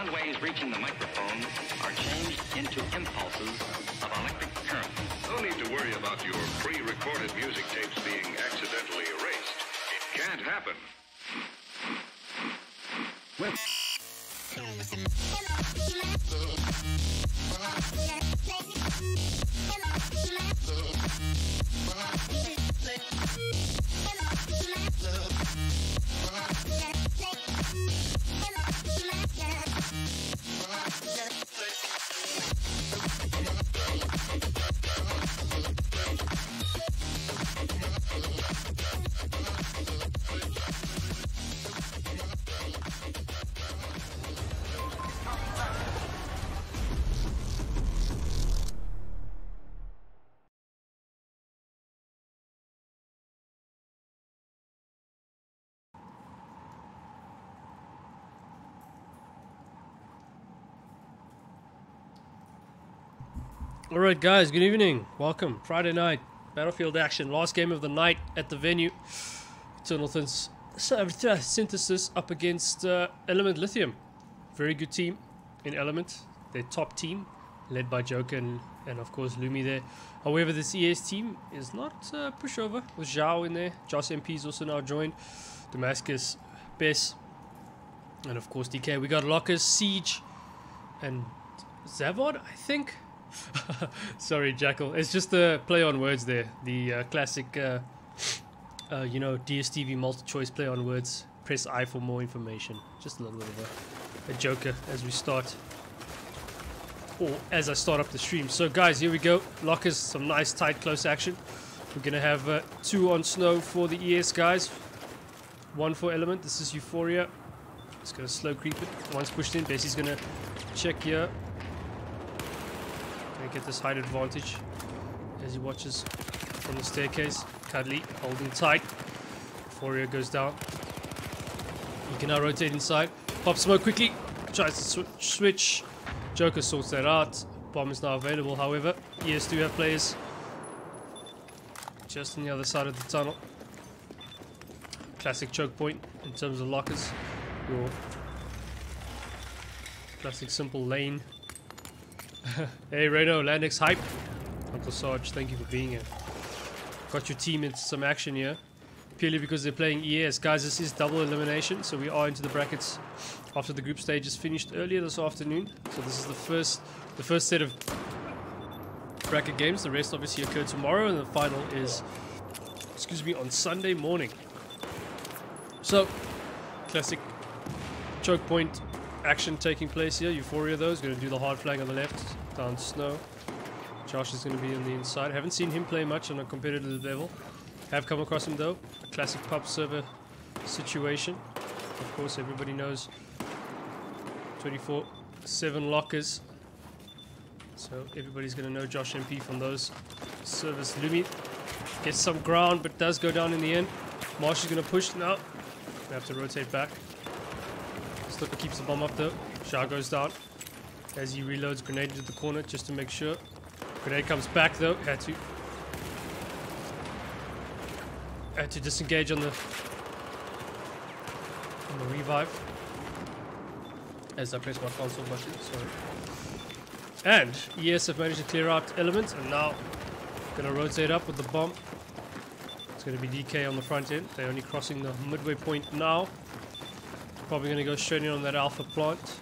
sound waves reaching the microphone are changed into impulses of electric current. No need to worry about your pre-recorded music tapes being accidentally erased. It can't happen. Alright guys, good evening. Welcome. Friday night. Battlefield action. Last game of the night at the venue. Eternal.Synthesis up against eLement.Lithium. Very good team in Element. Their top team. Led by Joker and of course Lumi there. However, this ES team is not pushover. With Zhao in there. Josh MP is also now joined. Damascus, Bess. And of course DK. We got Lockers, Siege, and Zavod, I think. Sorry, Jackal. It's just a play on words there. The classic, you know, DSTV multi-choice play on words. Press I for more information. Just a little bit of a joker as we start. Or as I start up the stream. So, guys, here we go. Lockers, some nice, tight, close action. We're going to have 2 on snow for the ES guys. 1 for Element. This is Euphoria. Just going to slow creep it. Once pushed in, Bessie's going to check here. Get this height advantage as he watches from the staircase. Cuddly holding tight. Euphoria goes down. He can now rotate inside. Pop smoke quickly. Tries to switch. Joker sorts that out. Bomb is now available, however. ES do have players just on the other side of the tunnel. Classic choke point in terms of lockers. Your classic simple lane. Hey Reno, LANX hype. Uncle Sarge, thank you for being here. Got your team into some action here. Purely because they're playing ES. Guys, this is double elimination, so we are into the brackets after the group stage is finished earlier this afternoon. So this is the first set of bracket games. The rest obviously occur tomorrow, and the final is, excuse me, on Sunday morning. So, classic choke point action taking place here. Euphoria though is going to do the hard flank on the left, down snow. Josh is going to be on the inside. Haven't seen him play much on a competitive level. Have come across him though. A classic pub server situation. Of course, everybody knows 24/7 lockers. So everybody's going to know Josh MP from those servers. Lumi gets some ground, but does go down in the end. Marsh is going to push now. We have to rotate back. Slipper keeps the bomb up though. Shah goes down as he reloads grenade into the corner just to make sure. Grenade comes back though. Had to disengage on the revive as I press my console button. Sorry. And ES have managed to clear out Element, and now gonna rotate up with the bomb. It's gonna be DK on the front end. They're only crossing the midway point now. Probably going to go straight in on that alpha plant.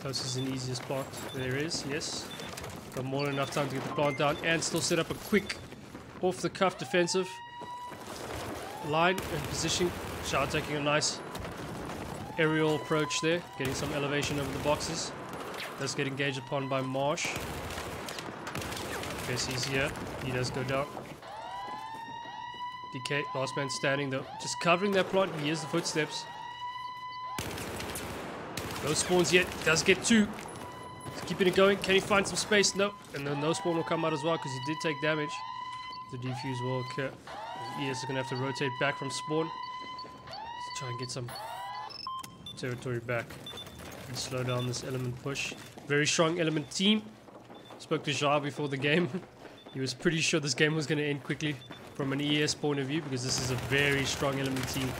Closest and easiest plant there is, yes. Got more than enough time to get the plant down and still set up a quick off-the-cuff defensive line and position. Shao taking a nice aerial approach there, getting some elevation over the boxes. Does get engaged upon by Marsh. Bessie's here. He does go down. DK, last man standing though. Just covering that plant. He hears the footsteps. No spawns yet. Does get 2. He's keeping it going. Can he find some space? No. And then no spawn will come out as well because he did take damage. The defuse will occur. ES is going to have to rotate back from spawn. Let's try and get some territory back and slow down this Element push. Very strong Element team. Spoke to Jar before the game. He was pretty sure this game was going to end quickly from an ES point of view because this is a very strong Element team.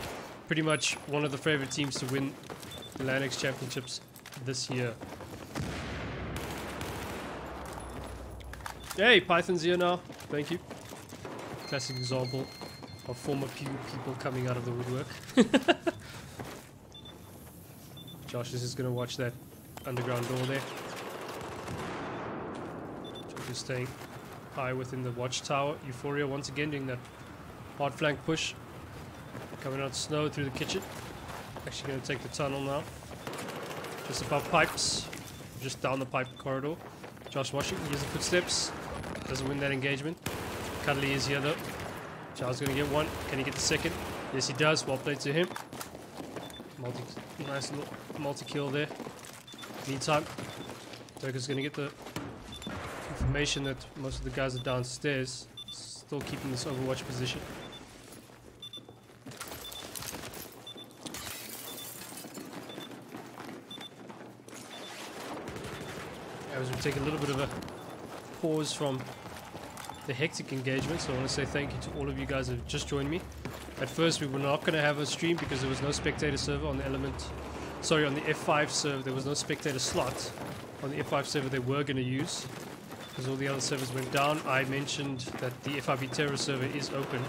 Pretty much one of the favorite teams to win the LAN Championships this year. Hey, Python's here now. Thank you. Classic example of former people coming out of the woodwork. Josh is just going to watch that underground door there. Josh is staying high within the watchtower. Euphoria once again doing that hard flank push. Coming out snow through the kitchen. Actually going to take the tunnel now. Just above pipes. Just down the pipe corridor. Josh watching. Here's the footsteps. Doesn't win that engagement. Cuddly is here though. Charles going to get one. Can he get the second? Yes, he does. Well played to him. Nice little multi-kill there. Meantime, Joker's going to get the information that most of the guys are downstairs. Still keeping this overwatch position. As we take a little bit of a pause from the hectic engagement, so I want to say thank you to all of you guys who have just joined me. At first we were not going to have a stream because there was no spectator server on the on the F5 server. There was no spectator slot on the F5 server they were going to use because all the other servers went down. I mentioned that the FIB Terror server is open,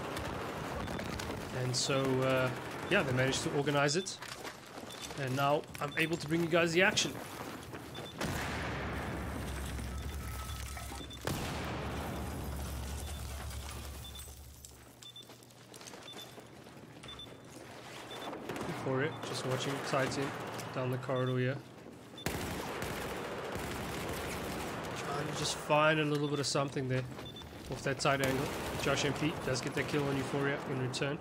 and so yeah, they managed to organize it, and now I'm able to bring you guys the action. For it, just watching Titan down the corridor here. Trying to just find a little bit of something there off that tight angle. Josh MP does get that kill on Euphoria in return.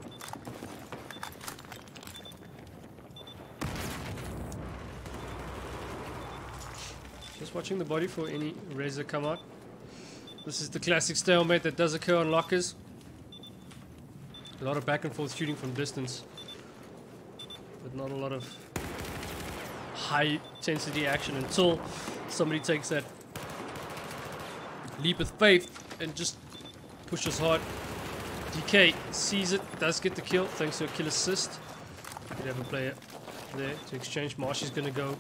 Just watching the body for any razor come out. This is the classic stalemate that does occur on lockers. A lot of back and forth shooting from distance, but not a lot of high intensity action until somebody takes that leap of faith and just pushes hard. DK sees it, does get the kill thanks to a kill assist. Could have a player there to exchange. Marshy's going to go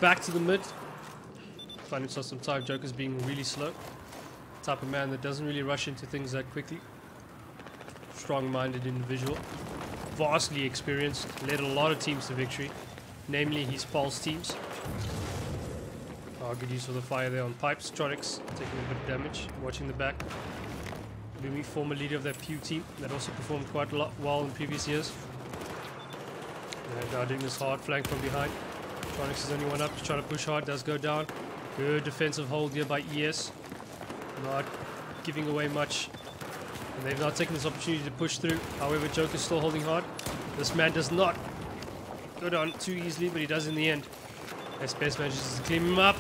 back to the mid. Find himself some time. Joker's being really slow. Type of man that doesn't really rush into things that quickly. Strong-minded individual. Vastly experienced, led a lot of teams to victory, namely his Pulse teams. Oh, good use of the fire there on pipes. Tronics taking a bit of damage, watching the back. Lumi, former leader of that Pew team, that also performed quite a lot well in previous years. And now doing this hard flank from behind. Tronics is only one up, trying to push hard, does go down. Good defensive hold here by ES. Not giving away much. And they've now taken this opportunity to push through. However, Joker's still holding hard. This man does not go down too easily, but he does in the end. SPS manages to clean him up.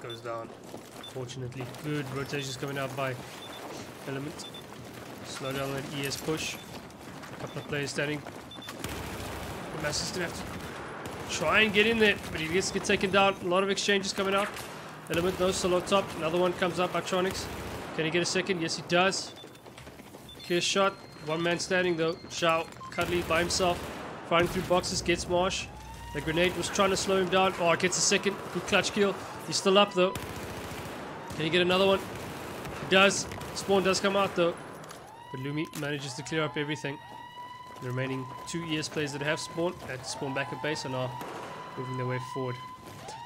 Goes down. Fortunately, good rotations coming out by Element. Slow down that ES push. A couple of players standing. The Master's gonna have to try and get in there, but he gets taken down. A lot of exchanges coming out. Element knows solo top. Another one comes up by Tronics. Can he get a second? Yes, he does. Clear shot. One man standing though. Shao, Cuddly by himself. Firing through boxes. Gets Marsh. The grenade was trying to slow him down. Oh, gets a second. Good clutch kill. He's still up though. Can he get another one? He does. Spawn does come out though. But Lumi manages to clear up everything. The remaining 2 ES players that have spawned had to spawn back at base and are moving their way forward.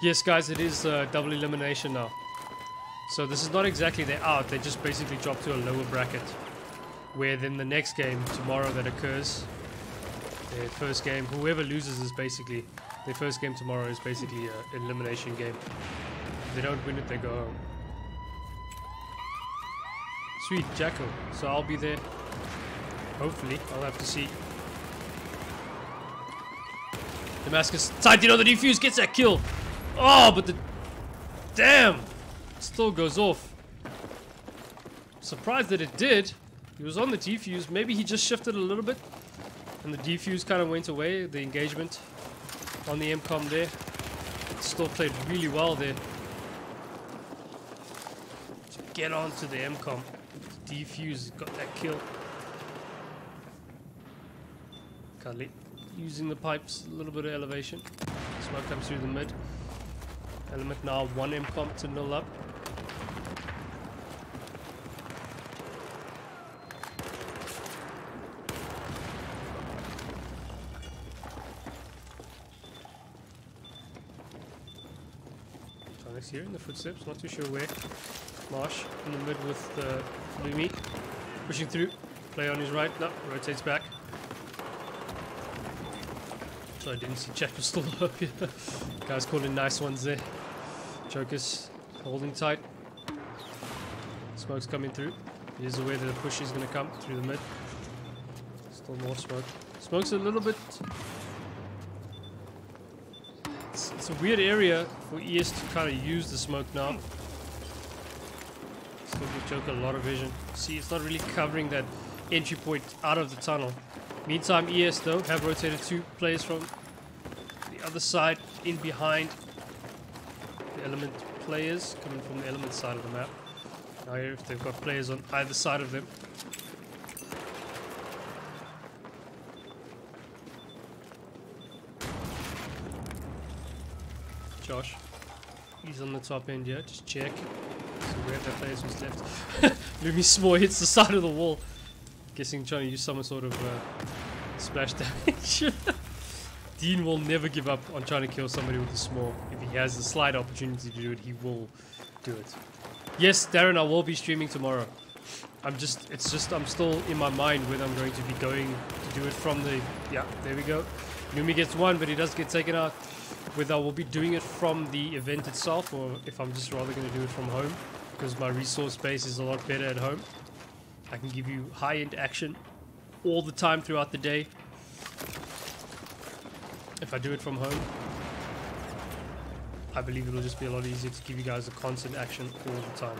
Yes, guys, it is double elimination now. So this is not exactly they're out, they just basically drop to a lower bracket. Where then the next game, tomorrow that occurs, their first game, whoever loses is basically, their first game tomorrow is basically an elimination game. If they don't win it, they go home. Sweet, Jacko. So I'll be there. Hopefully, I'll have to see. Damascus, Titan on the defuse, gets that kill. Oh, but the... Damn! Still goes off. Surprised that it did. He was on the defuse. Maybe he just shifted a little bit and the defuse kind of went away. The engagement on the MCOM there. Still played really well there to get onto the MCOM. Defuse got that kill. Cuddly using the pipes, a little bit of elevation. Smoke comes through the mid. Element now 1 M-comp to 0 up. Tonix here in the footsteps, not too sure where. Marsh in the mid with Lumi. Pushing through. Play on his right. No, rotates back. So I didn't see Jack was still up here. Guys calling nice ones there. Joker's holding tight. Smoke's coming through. He is aware that the push is going to come through the mid. Still more smoke. Smoke's a little bit... It's a weird area for ES to kind of use the smoke now. Still give Joker a lot of vision. See, it's not really covering that entry point out of the tunnel. Meantime, ES though have rotated 2 players from the other side in behind the Element players, coming from the Element side of the map. Now here, if they've got players on either side of them. Josh, he's on the top end here, just check. So where that players was left. Lumi S'more hits the side of the wall. Guessing trying to use some sort of splash damage. Dean will never give up on trying to kill somebody with a small. If he has the slight opportunity to do it, he will do it. Yes, Darren, I will be streaming tomorrow. I'm still in my mind whether I'm going to be going to do it from the... Yeah, there we go. Lumi gets 1, but he does get taken out. Whether I will be doing it from the event itself, or if I'm just rather going to do it from home. Because my resource base is a lot better at home. I can give you high-end action all the time throughout the day. If I do it from home, I believe it'll just be a lot easier to give you guys the constant action all the time.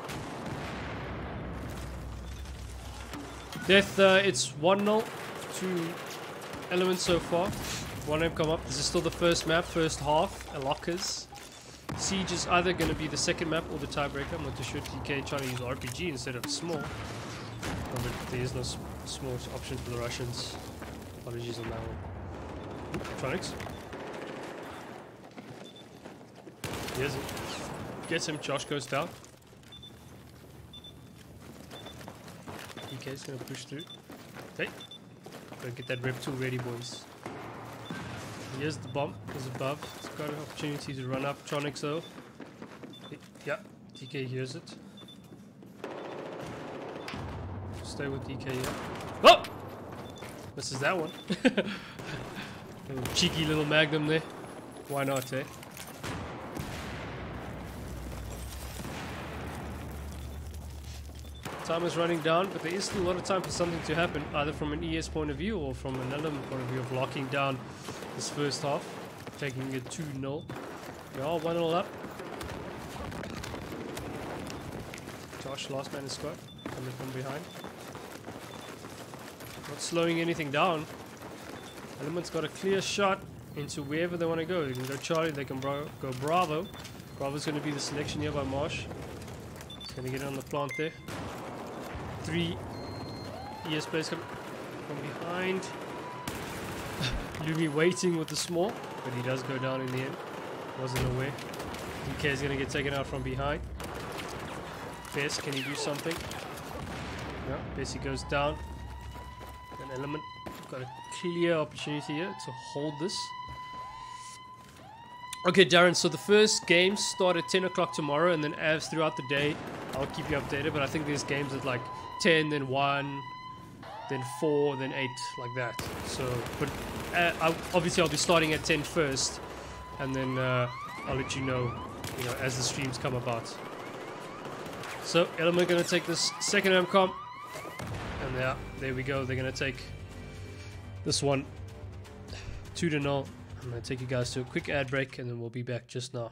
Death, it's 1-0 to Element so far. 1M come up. This is still the first map, first half. Lockers. Siege is either going to be the second map or the tiebreaker. I'm not too sure. TK trying to use RPG instead of small. Oh, but there is no small option for the Russians. Apologies on that one. Tonix. Here's it. Gets him. Josh goes down. DK's gonna push through. Hey. Gotta get that rep 2 ready, boys. Here's the bomb. He's above. He's got an opportunity to run up. Tonix though. Yeah. DK hears it. Stay with DK here. Oh! Misses that one. Cheeky little magnum there. Why not, eh? Time is running down, but there is still a lot of time for something to happen, either from an ES point of view or from an Element point of view of locking down this first half, taking it 2-0. We are 1-0 up. Josh, last man in squad, coming from behind. Not slowing anything down. Element's got a clear shot into wherever they want to go. They can go Charlie, they can go Bravo. Bravo's going to be the selection here by Marsh. He's going to get on the plant there. 3 ES players come from behind. Lumi waiting with the small, but he does go down in the end. Wasn't aware. DK is going to get taken out from behind. Bess, can he do something? No, Bessie goes down. An Element got a clear opportunity here to hold this. Okay, Darren, so the first games start at 10 o'clock tomorrow, and then as throughout the day, I'll keep you updated, but I think there's games at like 10, then 1, then 4, then 8, like that. So, but obviously I'll be starting at 10 first, and then I'll let you know, as the streams come about. So, Element gonna take this second M-comp, and yeah, there we go. They're gonna take this one 2-0. I'm going to take you guys to a quick ad break and then we'll be back just now.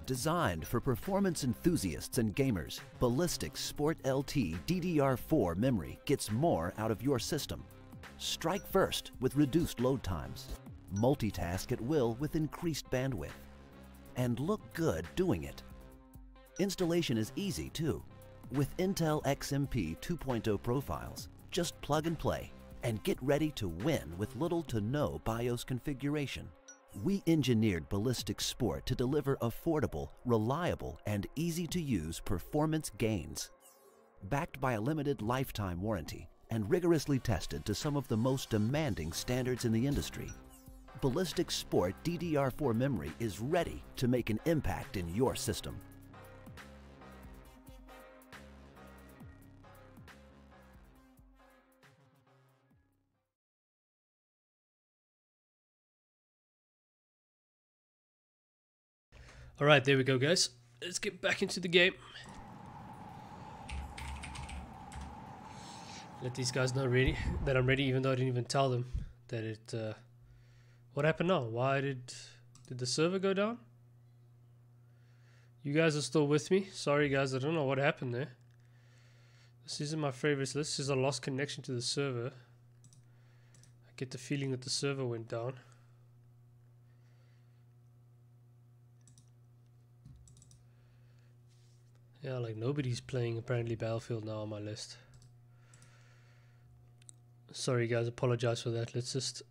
Designed for performance enthusiasts and gamers, Ballistix Sport LT DDR4 memory gets more out of your system. Strike first with reduced load times. Multitask at will with increased bandwidth. And look good doing it. Installation is easy too. With Intel XMP 2.0 profiles, just plug and play and get ready to win with little to no BIOS configuration. We engineered Ballistix Sport to deliver affordable, reliable, and easy-to-use performance gains. Backed by a limited lifetime warranty and rigorously tested to some of the most demanding standards in the industry, Ballistix Sport DDR4 memory is ready to make an impact in your system. Alright, there we go, guys. Let's get back into the game. Let these guys know that I'm ready, even though I didn't even tell them that it... What happened now? Why did the server go down? You guys are still with me? Sorry guys, I don't know what happened there. This isn't my favorites list. This is a lost connection to the server. I get the feeling that the server went down. Yeah, like nobody's playing apparently Battlefield now on my list. Sorry guys, apologize for that. Let's just...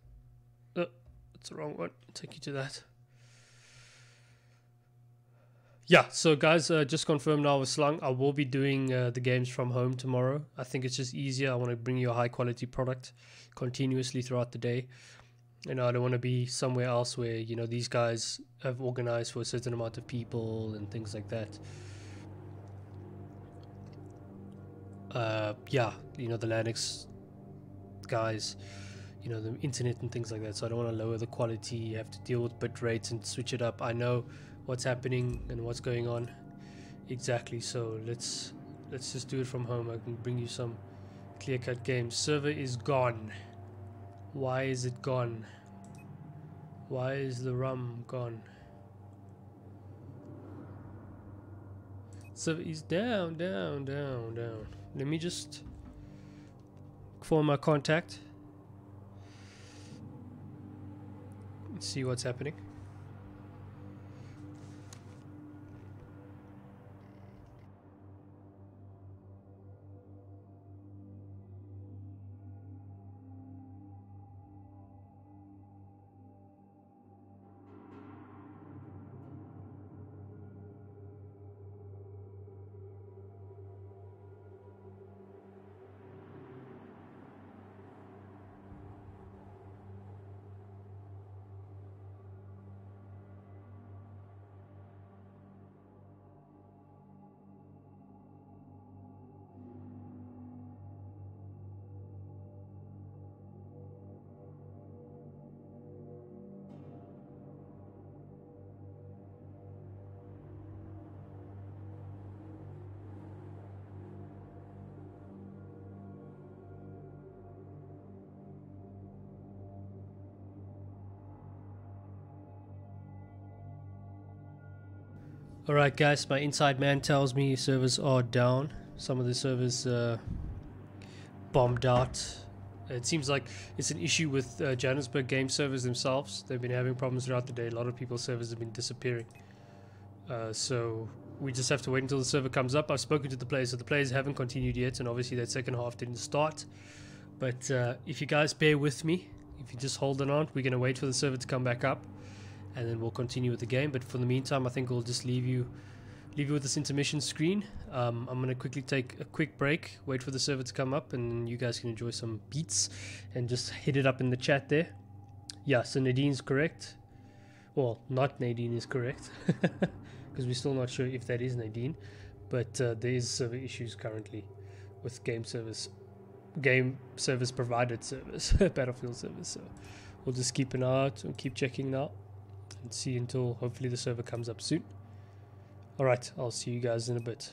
Oh, that's the wrong one. Take you to that. Yeah, so guys, just confirmed now with Slung. I will be doing the games from home tomorrow. I think it's just easier. I want to bring you a high quality product continuously throughout the day. You know, I don't want to be somewhere else where, you know, these guys have organized for a certain amount of people and things like that. Yeah, you know, the LanX guys, you know, the internet and things like that, so I don't want to lower the quality. You have to deal with bit rates and switch it up. I know what's happening and what's going on exactly, so let's just do it from home. I can bring you some clear-cut games. Server is gone. Why is it gone? Why is the ROM gone? Server is down. Let me just form my contact. Let's see what's happening. Alright guys, my inside man tells me servers are down. Some of the servers bombed out. It seems like it's an issue with Johannesburg game servers themselves. They've been having problems throughout the day. A lot of people's servers have been disappearing. So we just have to wait until the server comes up. I've spoken to the players, so the players haven't continued yet, and obviously that second half didn't start. But if you guys bear with me, if you just hold on, we're going to wait for the server to come back up, and then we'll continue with the game. But for the meantime, I think we'll just leave you with this intermission screen. I'm going to quickly take a quick break, wait for the server to come up, and you guys can enjoy some beats and just hit it up in the chat there. Yeah, so Nadine's correct. Well, not Nadine is correct, because we're still not sure if that is Nadine. But there is server issues currently with game service provided servers, Battlefield servers. So we'll just keep an eye out and keep checking now and see until hopefully the server comes up soon. Alright, I'll see you guys in a bit.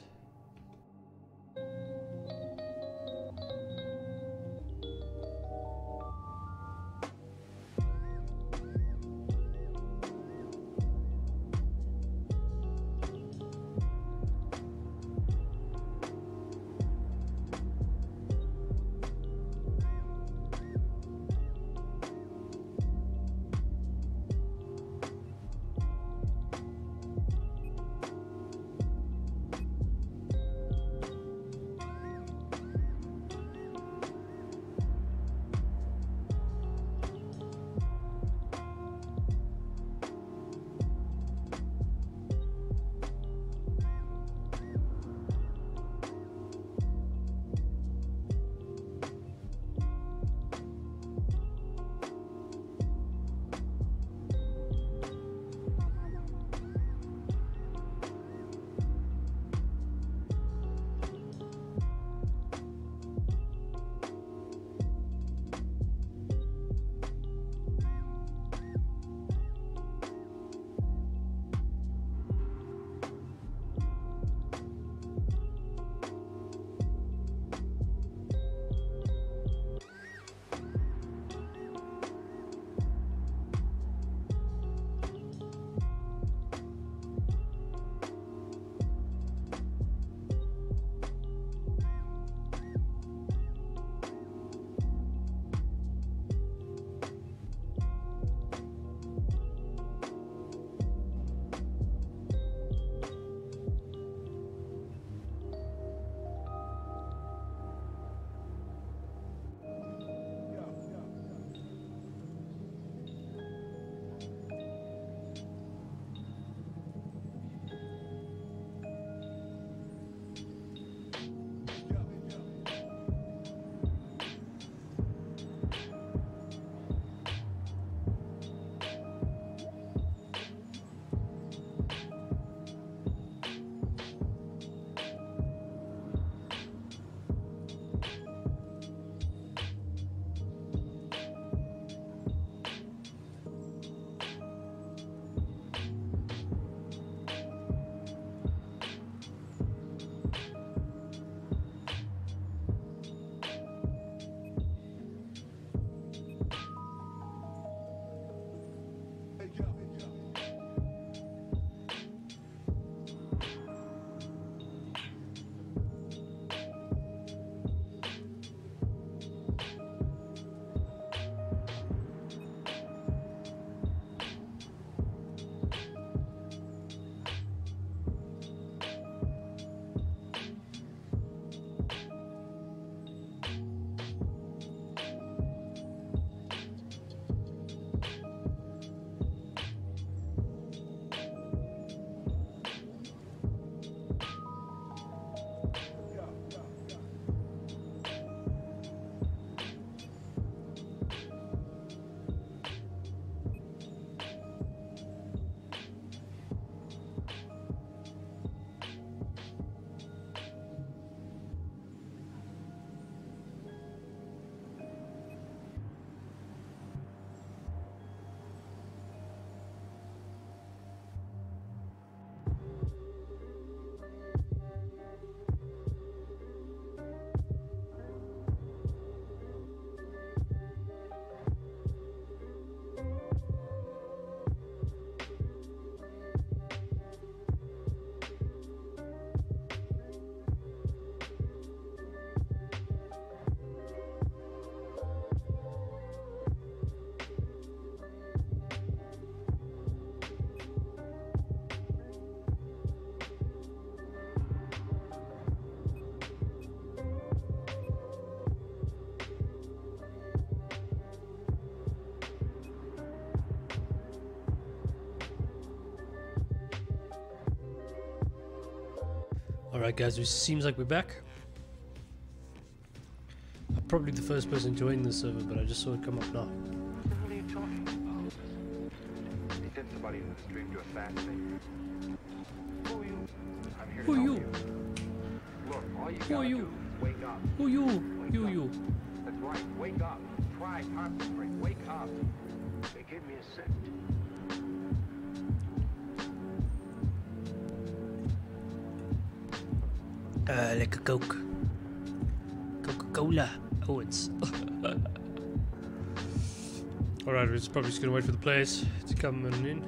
Alright guys, it seems like we're back. I'm probably the first person joining the server, but I just saw it come up now. What are you talking about? You sent somebody in the stream to assassinate you? Who are you? I'm here to Who help you? Look, all you Who gotta are you? do is wake up. Who you? Wake You, up. you. That's right, wake up. Try, concentrate, wake up. They give me a sec. Like a Coke. Coca-Cola. Oh, it's... Alright, we're probably just gonna wait for the players to come in.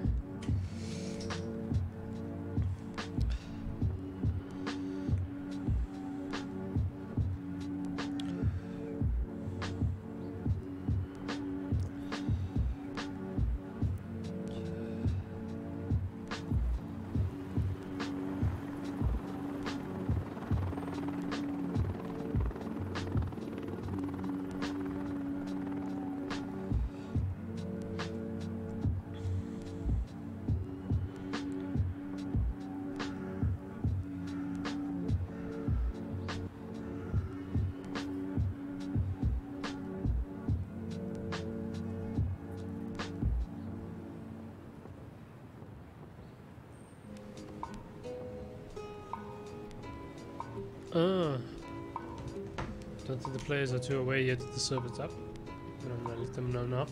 Don't think the players are too aware yet that the server's up. I'm gonna let them know now.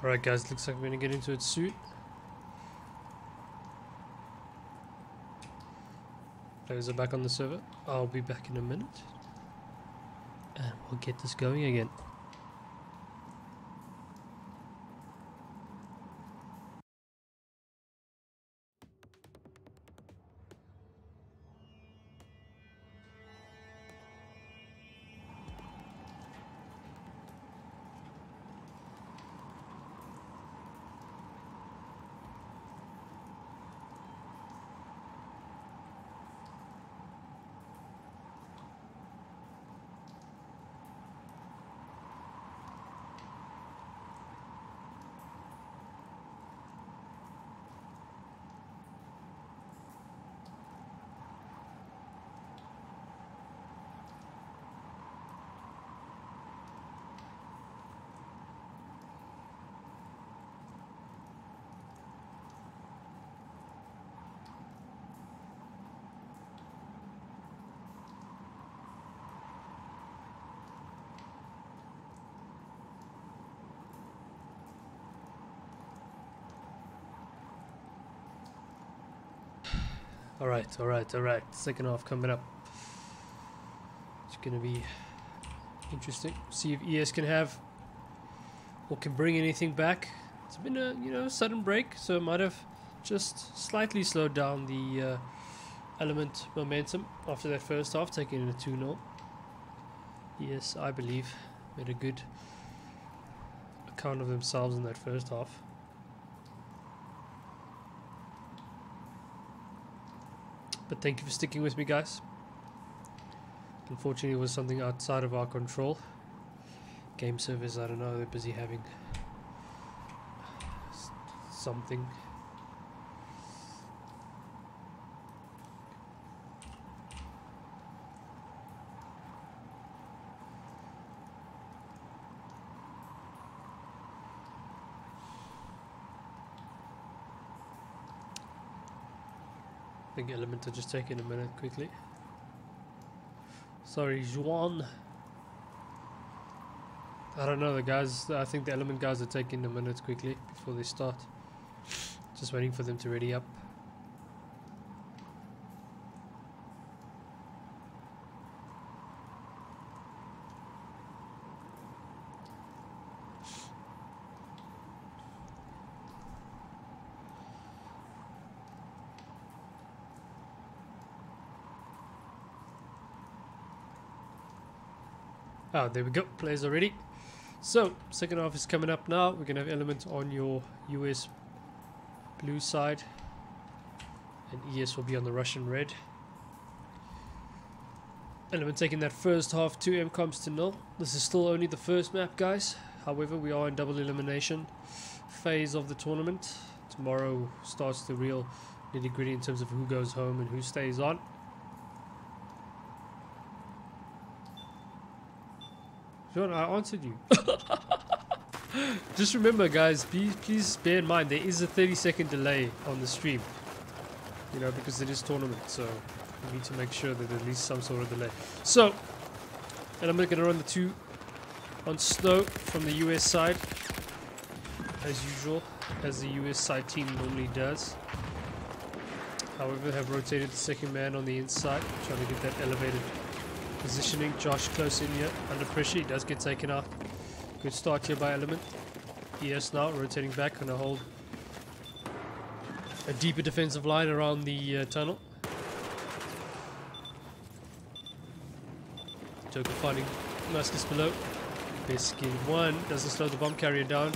Alright guys, looks like we're gonna get into it soon. Players are back on the server. I'll be back in a minute. And we'll get this going again. Alright. Second half coming up. It's gonna be interesting. See if ES can have or can bring anything back. It's been a sudden break, so it might have just slightly slowed down the Element momentum after that first half, taking it a 2-0. ES, I believe, made a good account of themselves in that first half. But thank you for sticking with me, guys. Unfortunately, it was something outside of our control. Game servers, I don't know, they're busy having something. I think Element are just taking a minute quickly. Sorry, Juan. I don't know, the guys, I think the Element guys are taking a minute quickly before they start. Just waiting for them to ready up. Oh, there we go. Players already. So, second half is coming up now. We're going to have Element on your US blue side. And ES will be on the Russian red. Element taking that first half, 2 MCOMs to 0. This is still only the first map, guys. However, we are in double elimination phase of the tournament. Tomorrow starts the real nitty-gritty in terms of who goes home and who stays on. John, I answered you. Just remember, guys, please bear in mind there is a 30-second delay on the stream. You know, because it is tournament, so we need to make sure that at least some sort of delay. So, and I'm going to run the 2 on snow from the US side, as usual, as the US side team normally does. However, have rotated the second man on the inside, trying to get that elevated positioning. Josh close in here, under pressure, he does get taken out. Good start here by Element. ES now rotating back, gonna hold a deeper defensive line around the tunnel. Joker finding Muskus below. Best skill 1, doesn't slow the bomb carrier down.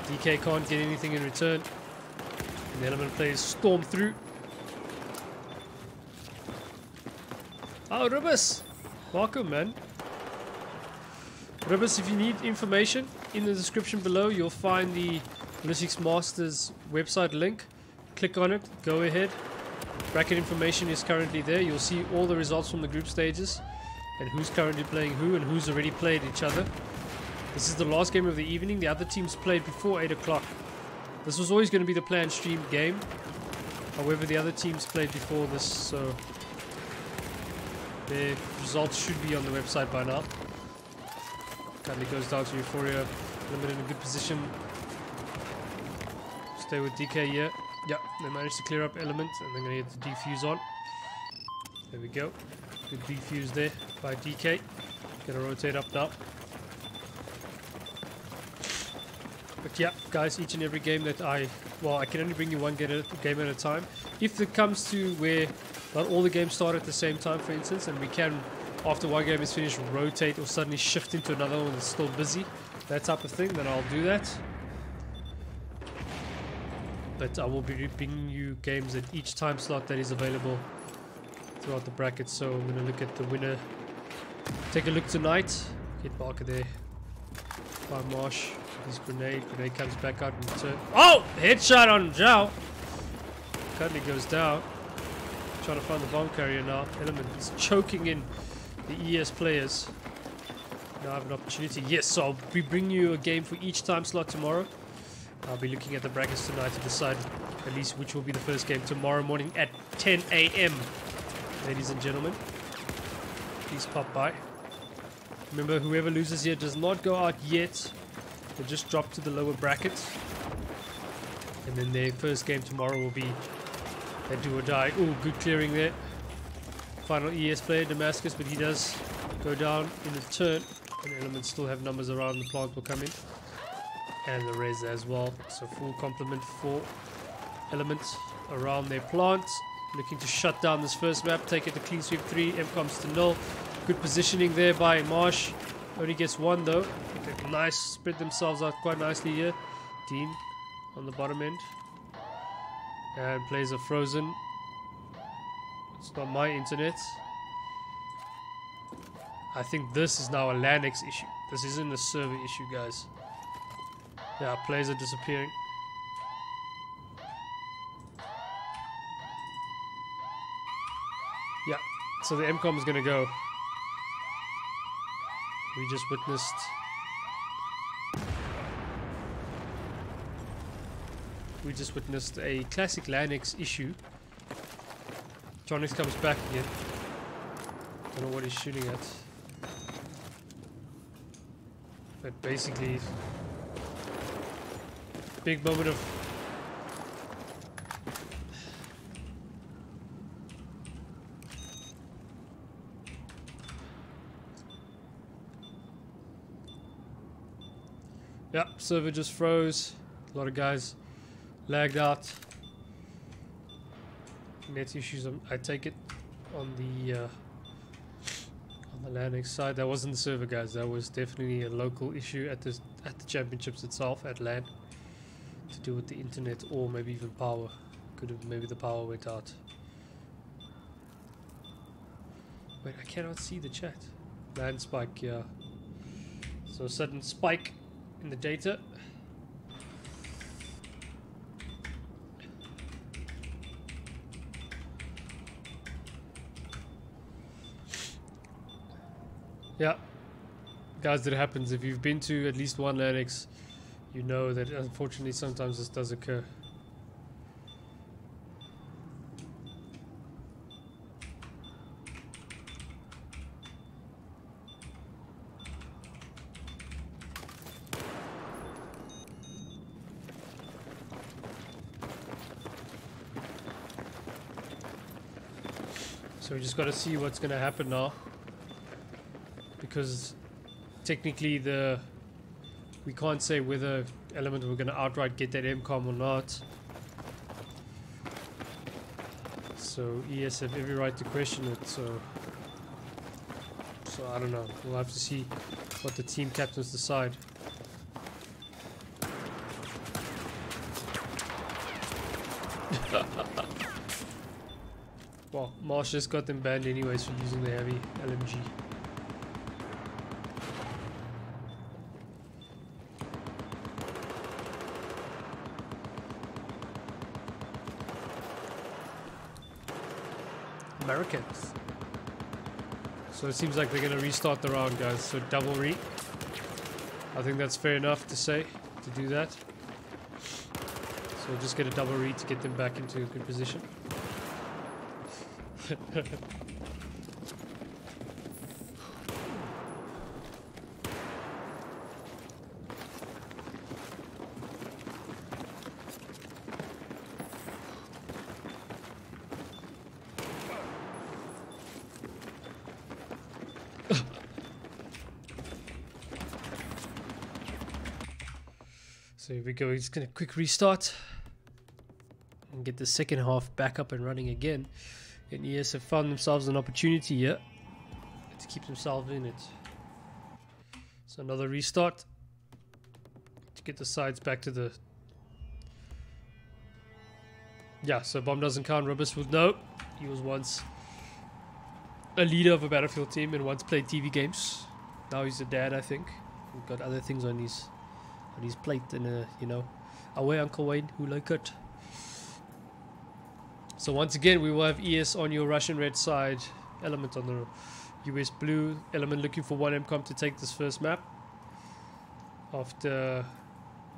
DK can't get anything in return. And the Element players storm through. Oh, Rubus! Welcome, man. Rubus, if you need information, in the description below you'll find the Ballistix Masters website link. Click on it, go ahead. Bracket information is currently there. You'll see all the results from the group stages and who's currently playing who and who's already played each other. This is the last game of the evening. The other teams played before 8 o'clock. This was always going to be the planned stream game. However, the other teams played before this, so their results should be on the website by now. Kindly goes down to Euphoria. Element in a good position. Stay with DK here. Yeah, they managed to clear up Element and they're going to get the defuse on. There we go. Good defuse there by DK. Gonna rotate up now. But yeah, guys, each and every game that I can only bring you one game at a time. If it comes to where not all the games start at the same time, for instance, and we can, after one game is finished, rotate or suddenly shift into another one that's still busy, that type of thing, then I'll do that. But I will be bringing you games at each time slot that is available throughout the bracket. So I'm going to look at the winner. Take a look tonight. Get Barker there by Marsh. His grenade. Grenade comes back out and return. Oh! Headshot on Zhao. Cuddly goes down. Trying to find the bomb carrier now. Element is choking in the ES players. Now I have an opportunity. Yes, so I'll be bringing you a game for each time slot tomorrow. I'll be looking at the brackets tonight to decide at least which will be the first game tomorrow morning at 10 AM. Ladies and gentlemen, please pop by. Remember, whoever loses here does not go out yet. They just drop to the lower brackets. And then their first game tomorrow will be a do or die. Oh, good clearing there. Final ES player, Damascus, but he does go down in the turn. And Elements still have numbers around. The plant will come in. And the res as well. So full complement for Elements around their plant. Looking to shut down this first map. Take it to clean sweep 3. M-coms to null. Good positioning there by Marsh. Only gets one though. Okay, nice. Spread themselves out quite nicely here. Dean on the bottom end. And plays are frozen. It's not my internet. I think this is now a LanX issue. This isn't a server issue, guys. Yeah, players are disappearing. Yeah, so the MCOM is gonna go. We just witnessed a classic LanX issue. Jonix comes back again. Don't know what he's shooting at. But basically, big moment of yeah, server just froze. A lot of guys lagged out. Net issues, I take it, on the LANX side. That wasn't the server, guys. That was definitely a local issue at the championships itself at LAN, to do with the internet or maybe even power. Could have, maybe the power went out. Wait, I cannot see the chat. LAN spike, yeah. So a sudden spike in the data. Yeah, guys, that happens. If you've been to at least one LanX, you know that unfortunately sometimes this does occur. So we just got to see what's going to happen now. Because technically we can't say whether Element we're going to outright get that MCOM or not. So ES have every right to question it. So I don't know. We'll have to see what the team captains decide. Well, Marsh just got them banned anyways for using the heavy LMG. Americans. So it seems like they're going to restart the round, guys. So double re. I think that's fair enough to say, to do that. So we'll just get a double re to get them back into a good position. So here we go. It's going to quick restart and get the second half back up and running again. And ES have found themselves an opportunity here to keep themselves in it. So another restart to get the sides back to the... Yeah, so Bomb doesn't count. Rubus would know. He was once a leader of a Battlefield team and once played TV games. Now he's a dad, I think. He's got other things on his plate and, you know, away Uncle Wayne, who like it. So once again, we will have ES on your Russian red side, Element on the US blue. Element looking for 1 MCOM to take this first map. After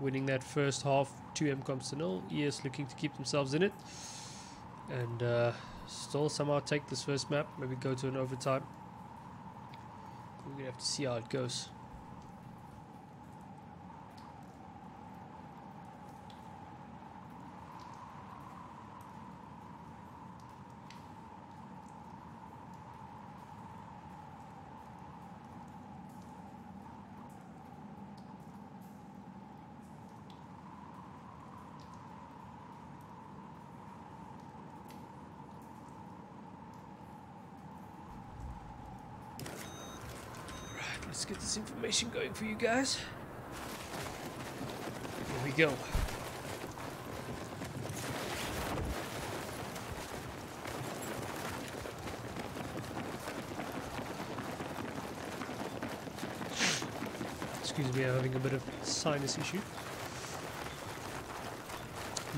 winning that first half, 2 MCOMs to 0. ES looking to keep themselves in it. And still somehow take this first map. Maybe go to an overtime. We're going to have to see how it goes. Let's get this information going for you guys. Here we go. Excuse me, I'm having a bit of sinus issue.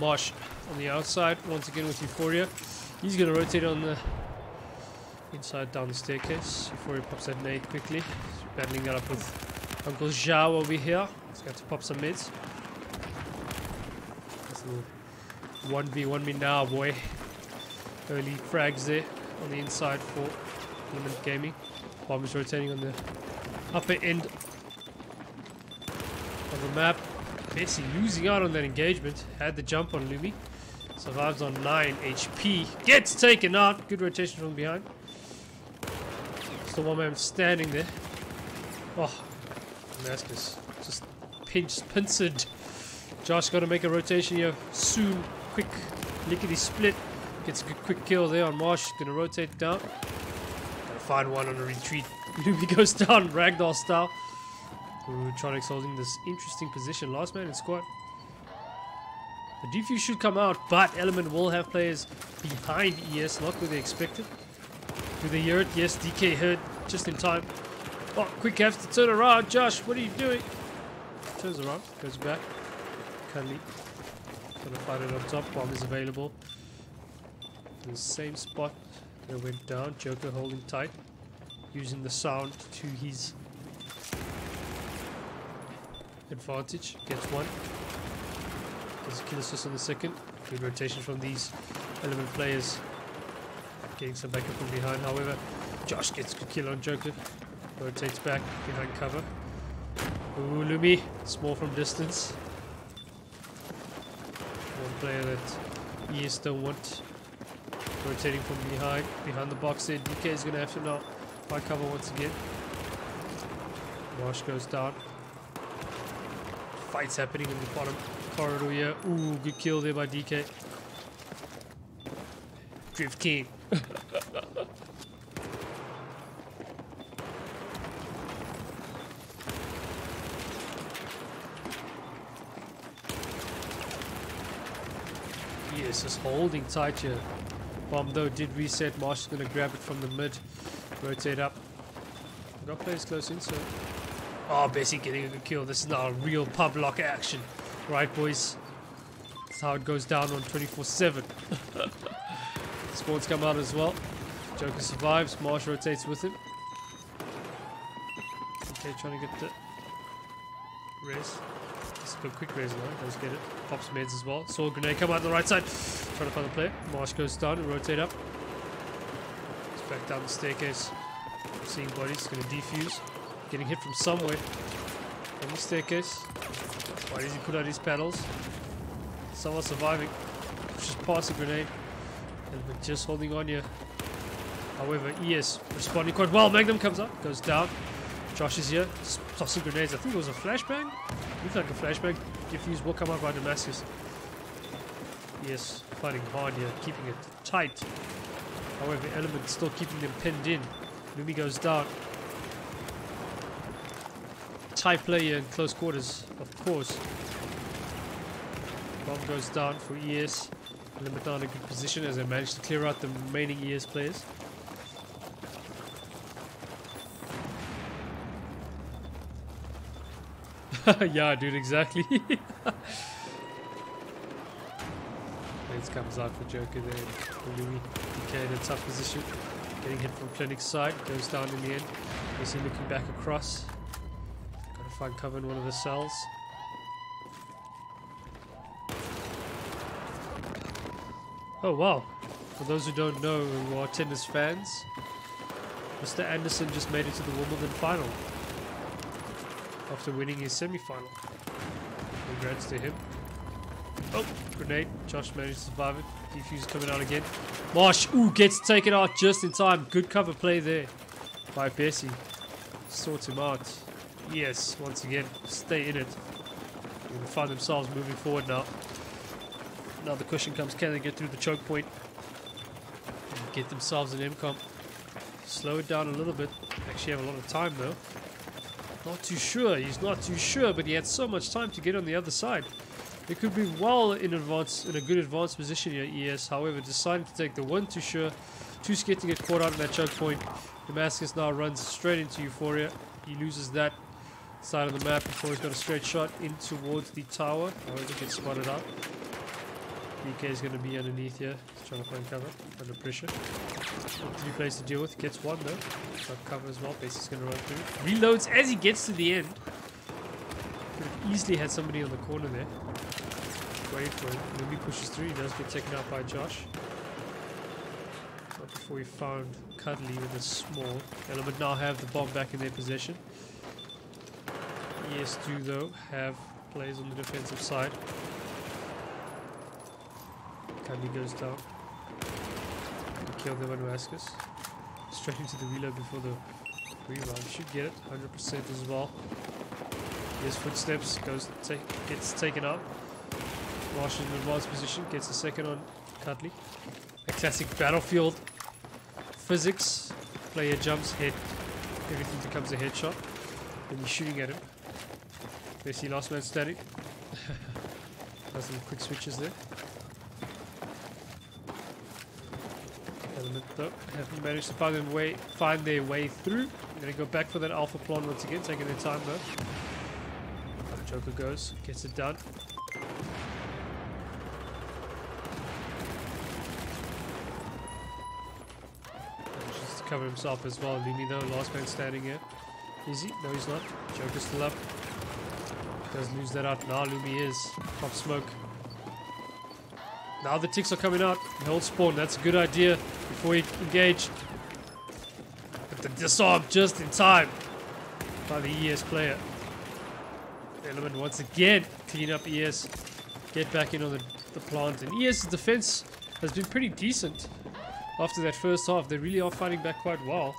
Marsh on the outside, once again with Euphoria. He's going to rotate on the inside down the staircase before he pops that nade quickly. He's battling that up with Uncle Zhao over here. He's got to pop some mids. That's a little 1v1 me now, boy. Early frags there on the inside for Element Gaming. Bomb is rotating on the upper end of the map. Basically losing out on that engagement. Had the jump on Lumi. Survives on 9 HP. Gets taken out. Good rotation from behind. Still one man standing there. Oh, Damascus just pincered. Josh got to make a rotation here soon. Quick lickety split. Gets a good quick kill there on Marsh. Gonna rotate down. Gotta find one on a retreat. Luby goes down ragdoll style. Tronics holding this interesting position. Last man in squad. The defuse should come out, but Element will have players behind ES, not where they expected. Do they hear it? Yes, DK heard just in time. Oh, quick have to turn around. Josh, what are you doing? Turns around, goes back. Kindly. Gonna fight it on top. Bomb is available. In the same spot that went down. Joker holding tight. Using the sound to his advantage. Gets one. Gets a kill assist on the second. Good rotation from these Element players. Getting some backup from behind. However, Josh gets a good kill on Joker. Rotates back behind cover. Ooh, Lumi. Small from distance. One player that ES don't want. Rotating from behind the box there. DK is going to have to now find cover once again. Marsh goes down. Fights happening in the bottom corridor here. Ooh, good kill there by DK. Drift King. Yes, is holding tight here. Bomb though did reset. Marsh is going to grab it from the mid. Rotate up. Got players close in, so... Oh, Bessie getting a good kill. This is now a real pub lock action. Right, boys? That's how it goes down on 24/7. Spawns come out as well. Joker survives. Marsh rotates with him. Okay, trying to get the res. Let's go quick res now. Let's get it. Pops meds as well. Saw a grenade come out on the right side. Trying to find the player. Marsh goes down and rotate up. It's back down the staircase. Seeing bodies. Going to defuse. Getting hit from somewhere. On the staircase. Why does he put out his paddles? Someone surviving. Just pass a grenade. And we're just holding on here. However, ES responding quite well. Magnum comes up. Goes down. Josh is here. Tossing grenades. I think it was a flashbang. Looked like a flashbang. Defuse will come out by Damascus. Yes, fighting hard here, keeping it tight. However, Element still keeping them pinned in. Lumi goes down. Tight play here in close quarters, of course. Bomb goes down for ES. Element now in a good position as they manage to clear out the remaining ES players. Yeah, dude, exactly. Lens comes out for Joker there. Louis DK in a tough position. Getting hit from Clinic's side. Goes down in the end. You see looking back across. Gotta find cover in one of the cells. Oh wow. For those who don't know, who are tennis fans, Mr. Anderson just made it to the Wimbledon final after winning his semi-final. Congrats to him. Oh, grenade. Josh managed to survive it. Defuse coming out again. Marsh, ooh, gets taken out just in time. Good cover play there by Bessie. Sorts him out. Yes, once again, stay in it. They're going to find themselves moving forward now. Now the question comes, can they get through the choke point and get themselves an MCOM? Slow it down a little bit. Actually have a lot of time though. Not too sure. He's not too sure, but he had so much time to get on the other side. They could be well in advance, in a good advanced position here, ES. However, deciding to take the one too sure, too scared to get caught out in that choke point. Damascus now runs straight into Euphoria. He loses that side of the map before he's got a straight shot in towards the tower. However, gets spotted out. DK is going to be underneath here. He's trying to find cover under pressure. 3 players to deal with. Gets one though. Got cover as well. Basic's going to run through. Reloads as he gets to the end. Could have easily had somebody on the corner there. Wait for him. Lumi pushes through. He does get taken out by Josh. Not before he found Cuddly with a small. Element now have the bomb back in their possession. ES do though have players on the defensive side. Cuddly goes down. Kill the Damascus. Straight into the reload before the rebound. Should get it 100% as well. His footsteps gets taken out. Marsh in an advanced position, gets a second on Cuddly. A classic battlefield physics. Player jumps, head, everything becomes a headshot. Then he's shooting at him. They see last man standing. Does some quick switches there. Element though haven't managed to find their way through. Gonna go back for that alpha plan once again, taking their time though. Joker goes, gets it done. Manages to cover himself as well. Lumi though, last man standing here. Is he? No, he's not. Joker's still up. Does lose that out. Now Lumi is. Pop smoke. Now the ticks are coming out. Hold spawn. That's a good idea before he engage. But the disarm just in time by the ES player. Element once again clean up ES. Get back in on the plant. And ES's defense has been pretty decent after that first half. They really are fighting back quite well.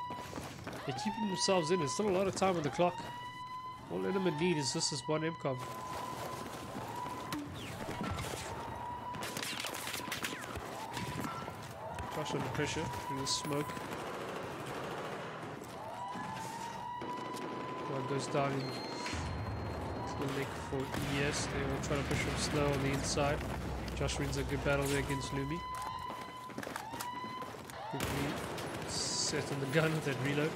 They're keeping themselves in. There's still a lot of time on the clock. All Element need is just this one MCOM. Josh under pressure through the smoke. One goes down in the lake for ES. They will try to push from Snow on the inside. Josh wins a good battle there against Lumi. Quickly set on the gun with that reload.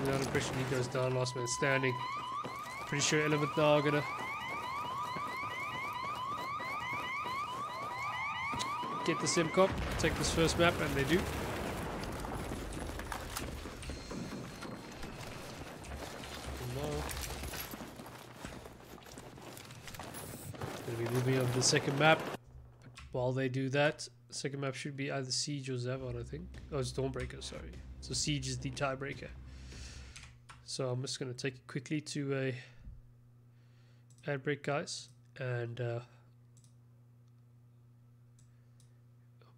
Without impression, he goes down, last man standing. Pretty sure Element now are gonna get the SimCop, take this first map, and they do. Gonna be moving on to the second map. While they do that, the second map should be either Siege or Zavon, I think. Oh, it's Dawnbreaker, sorry. So Siege is the tiebreaker. So I'm just going to take it quickly to a ad break, guys, and I'll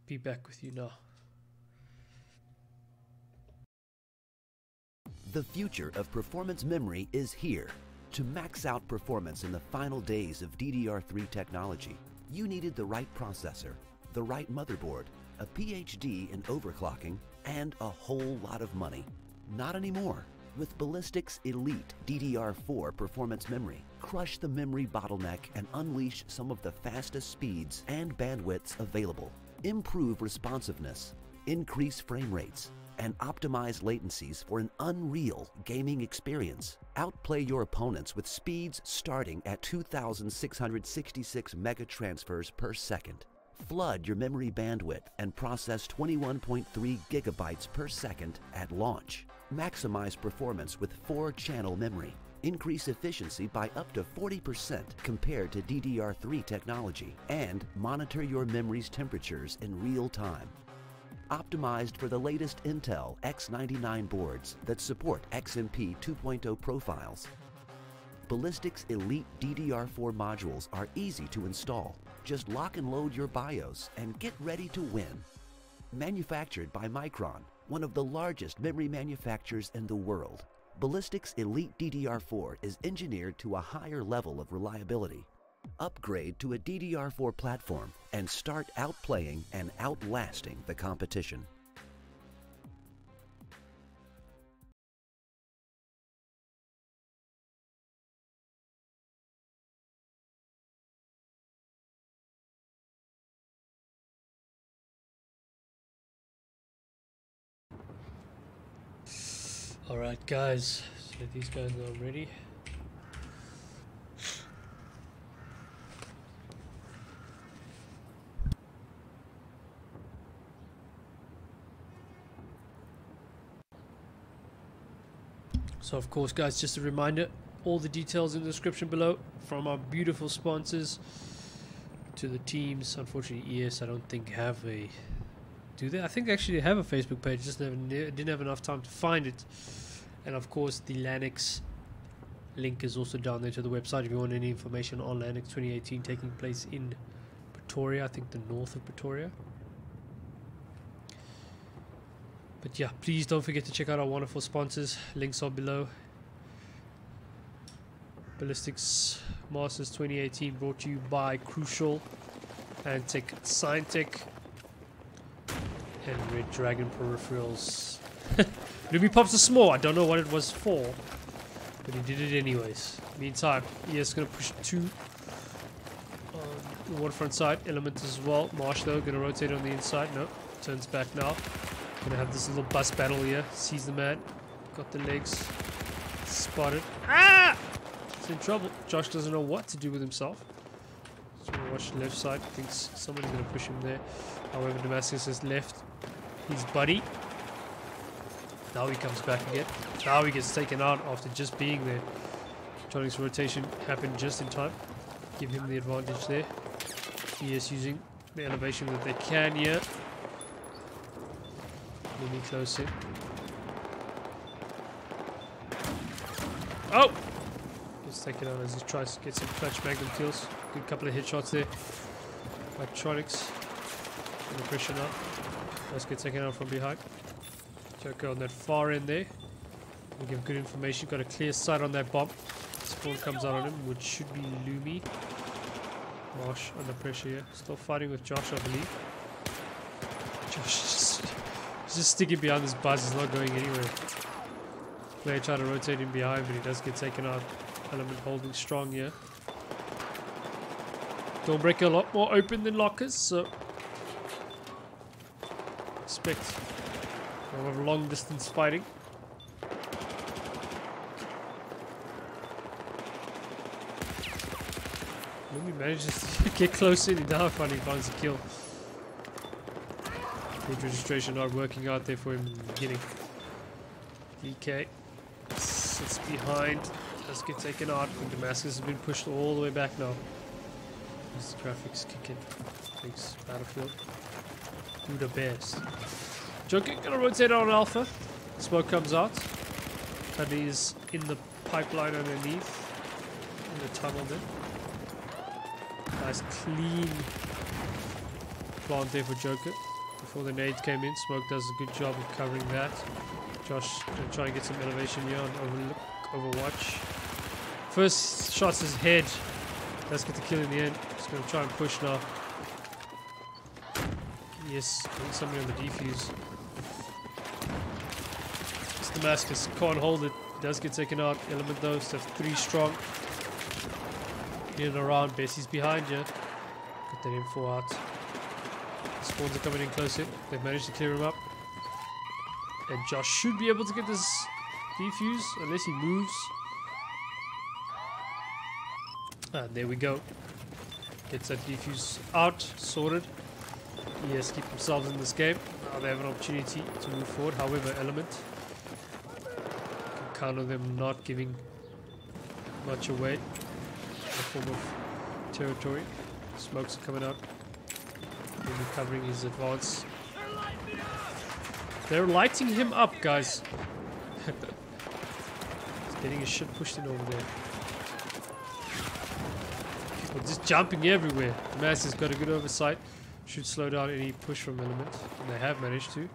be back with you now. The future of performance memory is here. To max out performance in the final days of DDR3 technology, you needed the right processor, the right motherboard, a PhD in overclocking, and a whole lot of money. Not anymore. With Ballistix Elite DDR4 performance memory, crush the memory bottleneck and unleash some of the fastest speeds and bandwidths available. Improve responsiveness, increase frame rates, and optimize latencies for an unreal gaming experience. Outplay your opponents with speeds starting at 2,666 megatransfers per second. Flood your memory bandwidth and process 21.3 gigabytes per second at launch. Maximize performance with 4-channel memory. Increase efficiency by up to 40% compared to DDR3 technology. And monitor your memory's temperatures in real time. Optimized for the latest Intel X99 boards that support XMP 2.0 profiles. Ballistix Elite DDR4 modules are easy to install. Just lock and load your BIOS and get ready to win. Manufactured by Micron, one of the largest memory manufacturers in the world, Ballistix Elite DDR4 is engineered to a higher level of reliability. Upgrade to a DDR4 platform and start outplaying and outlasting the competition. Alright guys, so these guys know I'm ready. So of course guys, just a reminder, all the details in the description below, from our beautiful sponsors to the teams. Unfortunately ES I don't think have a... Do they? I think they actually have a Facebook page, just didn't have enough time to find it. And of course the LanX link is also down there to the website if you want any information on LanX 2018 taking place in Pretoria, I think the north of Pretoria. But yeah, please don't forget to check out our wonderful sponsors. Links are below. Ballistix Masters 2018 brought to you by Crucial, Antec Scientech, and Red Dragon Peripherals. Ruby pops a small. I don't know what it was for, but he did it anyways. Meantime, ES gonna push 2 on the waterfront side. Element as well. Marsh though gonna rotate on the inside. No, turns back now. Gonna have this little bus battle here. Sees the man. Got the legs. Spotted. Ah! He's in trouble. Josh doesn't know what to do with himself. Just gonna watch the left side. Thinks somebody's gonna push him there. However, Damascus has left his buddy. Now he comes back again. Now he gets taken out after just being there. Tonic's rotation happened just in time. Give him the advantage there. ES using the elevation that they can here. Let me close it. Oh! Gets taken out as he tries to get some clutch magnum kills. Good couple of headshots there. Electronics. Under pressure now. Let's get taken out from behind. Joker on that far end there. We give good information. Got a clear sight on that bomb. Spawn comes out on him, which should be Lumi. Marsh under pressure here. Still fighting with Josh, I believe. Josh just sticking behind this buzz. He's not going anywhere. Player trying to rotate him behind, but he does get taken out. Element holding strong here. Dawnbreaker a lot more open than lockers, so expect a lot of long distance fighting. Lumi manages to get close in, he now finally finds a kill. Good registration not working out there for him in the beginning. DK sits behind, does get taken out, and Damascus has been pushed all the way back now. His graphics kicking. Thanks, Battlefield. Do the best. Joker gonna rotate on Alpha. Smoke comes out. Cuddy is in the pipeline underneath. In the tunnel there. Nice clean plant there for Joker. Before the nades came in, Smoke does a good job of covering that. Josh gonna try and get some elevation here on Overwatch. First shot's his head. Does get the kill in the end. Just going to try and push now. Yes, getting somebody on the defuse. It's Damascus. Can't hold it. Does get taken out. Element though, so 3 strong. In and around. Bessie's behind you. Got that M4 out. Spawns are coming in closer. They've managed to clear him up. And Josh should be able to get this defuse unless he moves. There we go. Gets that defuse out, sorted. Yes, keep themselves in this game. Now they have an opportunity to move forward. However, Element can count on them not giving much away in the form of territory. Smokes are coming out. They're recovering his advance. They're lighting him up, guys. He's getting his shit pushed in over there. People just jumping everywhere. The Mass has got a good oversight. Should slow down any push from Element. And they have managed to.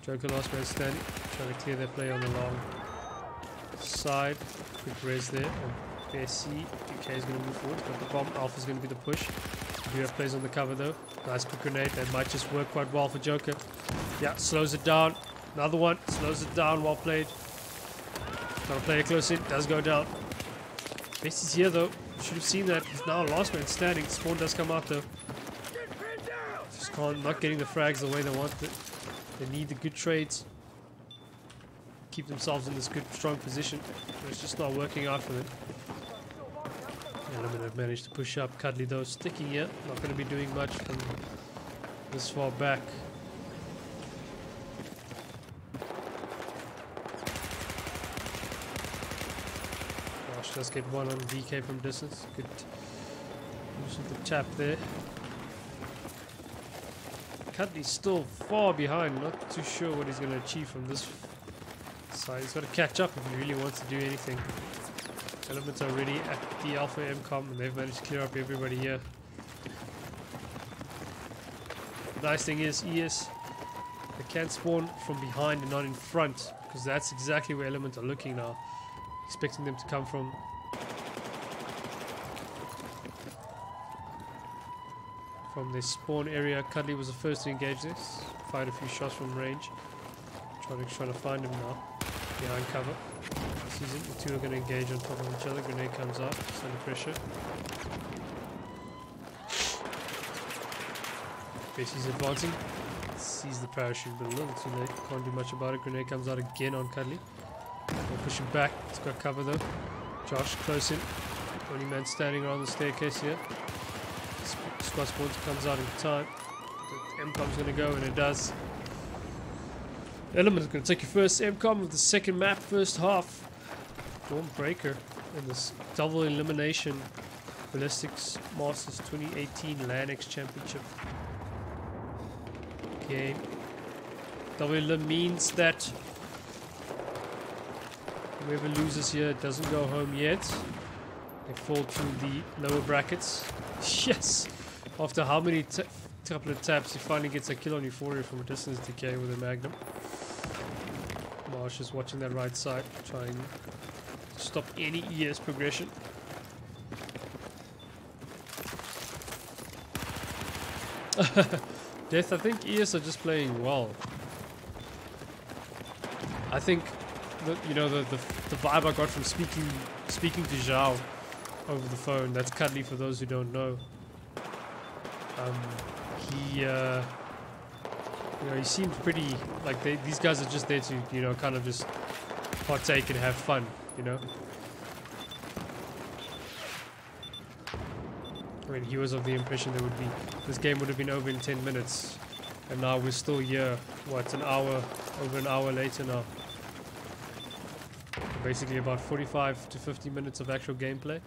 Joker last man standing. Trying to clear their play on the long side. Quick res there. And BSC. UK is going to move forward. Got the bomb. Alpha is going to be the push. We have plays on the cover though. Nice quick grenade. That might just work quite well for Joker. Yeah, slows it down. Another one. Slows it down. Well played. Gotta play it close in. Does go down. Best is here though. Should have seen that. He's now last man standing. Spawn does come out though. Just not getting the frags the way they want it. They need the good trades. Keep themselves in this good, strong position. It's just not working out for them. Element have managed to push up. Cuddly though sticking here. Not going to be doing much from this far back. Gosh, let's get one on DK from distance. Good use of the tap there. Cuddly's still far behind. Not too sure what he's going to achieve from this side. He's got to catch up if he really wants to do anything. Elements are already at the Alpha MCOM and they've managed to clear up everybody here. The nice thing is, ES, they can spawn from behind and not in front, because that's exactly where Elements are looking now. Expecting them to come from their spawn area. Cuddly was the first to engage this. Fired a few shots from range. Trying to find him now. Behind cover. Season. The two are going to engage on top of each other. Grenade comes out. It's under pressure. Bessie's advancing. Sees the parachute, but a little too late. Can't do much about it. Grenade comes out again on Cuddly. They'll push him back. It's got cover though. Josh close in. Only man standing around the staircase here. Squad spawns comes out in time. The MCOM's going to go, and it does. Element is going to take your first MCOM of the second map, first half. Dawnbreaker in this double elimination Ballistix Masters 2018 LanX Championship game. Double elim means that whoever loses here doesn't go home yet. They fall to the lower brackets. Yes! After how many couple of taps, he finally gets a kill on Euphoria from a distance decay with a Magnum. Marsh is watching that right side, trying to stop any ES progression. Death, I think ES are just playing well. I think that, you know, the vibe I got from speaking to Zhao over the phone, that's Cuddly for those who don't know. He seemed pretty like these guys are just there to, you know, kind of just partake and have fun, you know. I mean, he was of the impression there would be, this game would have been over in 10 minutes, and now we're still here. What, over an hour later now. Basically about 45 to 50 minutes of actual gameplay.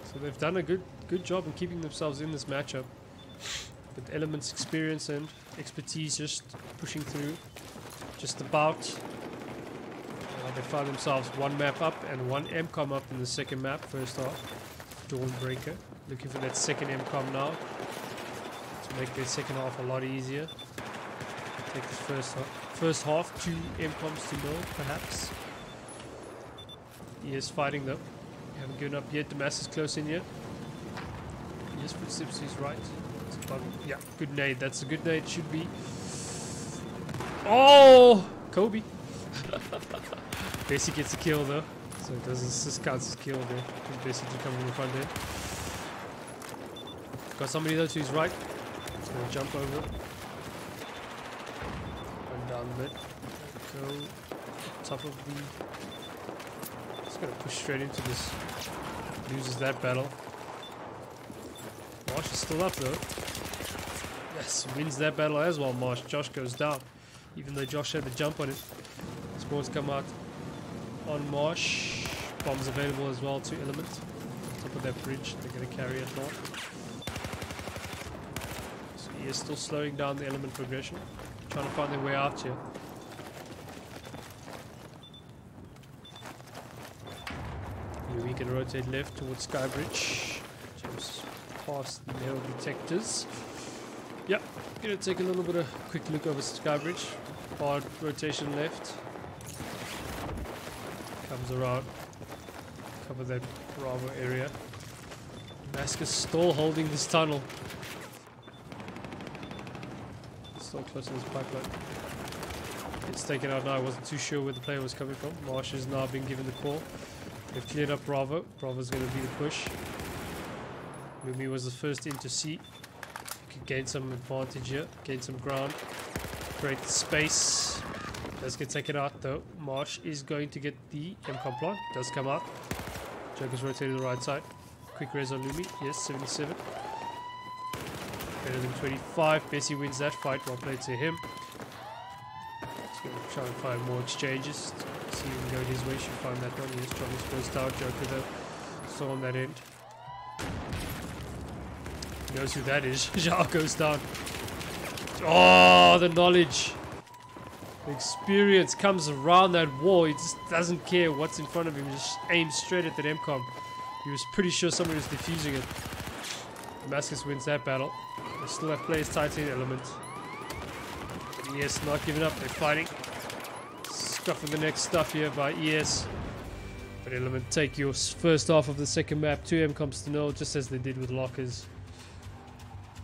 So they've done a good job in keeping themselves in this matchup. With Element's experience and expertise just pushing through just about. They found themselves one map up and one MCOM up in the second map, first half. Dawnbreaker. Looking for that second MCOM now to make their second half a lot easier. Take the first half, 2 MCOMs to 0 perhaps. He is fighting though. Haven't given up yet. Damascus close in yet. Yes, footsteps to his right. Yeah, good nade. That's a good nade. Should be. Oh! Kobe. Bessie gets a kill though. So it doesn't assist counts his kill there. Bessie to come from the front end. Got somebody though to his right. He's gonna jump over. Run down the mid. Go top of the. He's gonna push straight into this. Loses that battle. Marsh is still up though. Yes, wins that battle as well, Marsh. Josh goes down. Even though Josh had the jump on it. Spawns come out on Marsh. Bombs available as well to Element. Top of that bridge. They're going to carry it now. So he is still slowing down the Element progression. Trying to find their way out here. Here we can rotate left towards Skybridge. Just past the metal detectors. Yep, gonna take a little bit of quick look over Skybridge. Hard rotation left. Comes around. Cover that Bravo area. Damascus still holding this tunnel. Still close to this pipeline. It's taken out now. I wasn't too sure where the player was coming from. Marsh has now been given the call. They've cleared up Bravo. Bravo's gonna be the push. Lumi was the first in to see. Could gain some advantage here, gain some ground, create space. Does get taken out though. Marsh is going to get the MCOM plant. Does come out. Joker's rotated to the right side. Quick res on Lumi. Yes, 77. Better than 25. Bessie wins that fight. Well played to him. He's going to try and find more exchanges. See him go his way. Should find that one. Yes, Johnny's first out. Joker though. Still on that end. Knows who that is. Zhao goes down. Oh, the knowledge. The experience comes around that wall. He just doesn't care what's in front of him. He just aims straight at that MCOM. He was pretty sure somebody was defusing it. Damascus wins that battle. They still have players tight in Element. ES not giving up. They're fighting. Scuffing the next stuff here by ES. But Element take your first half of the second map. 2 MCOMs to 0, just as they did with Lockers.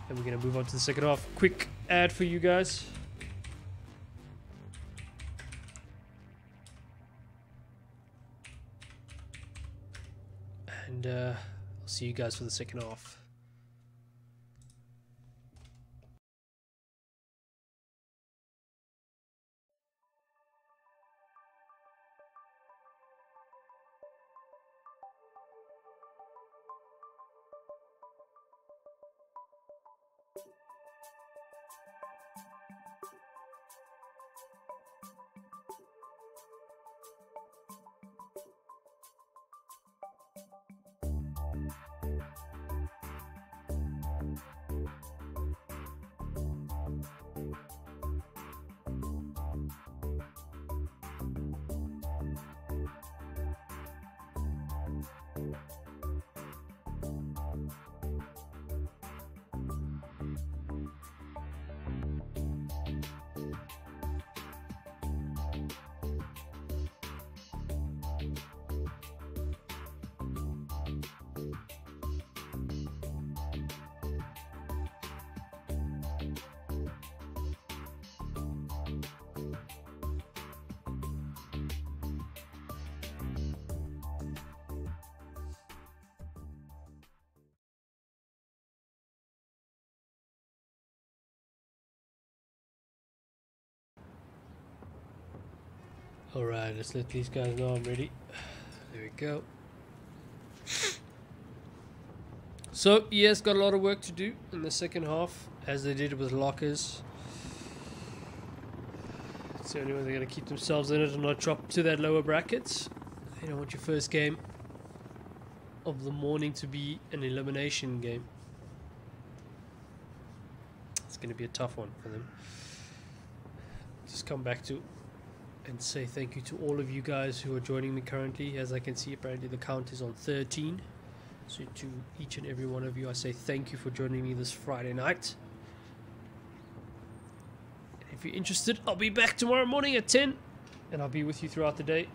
And we're going to move on to the second half. Quick ad for you guys. And I'll see you guys for the second half. Alright, let's let these guys know I'm ready. There we go. So, ES got a lot of work to do in the second half, as they did with Lockers. It's the only way they're going to keep themselves in it and not drop to that lower brackets. You don't want your first game of the morning to be an elimination game. It's going to be a tough one for them. Just come back to and say thank you to all of you guys who are joining me currently. As I can see, apparently the count is on 13. So to each and every one of you, I say thank you for joining me this Friday night. If you're interested, I'll be back tomorrow morning at 10, and I'll be with you throughout the day,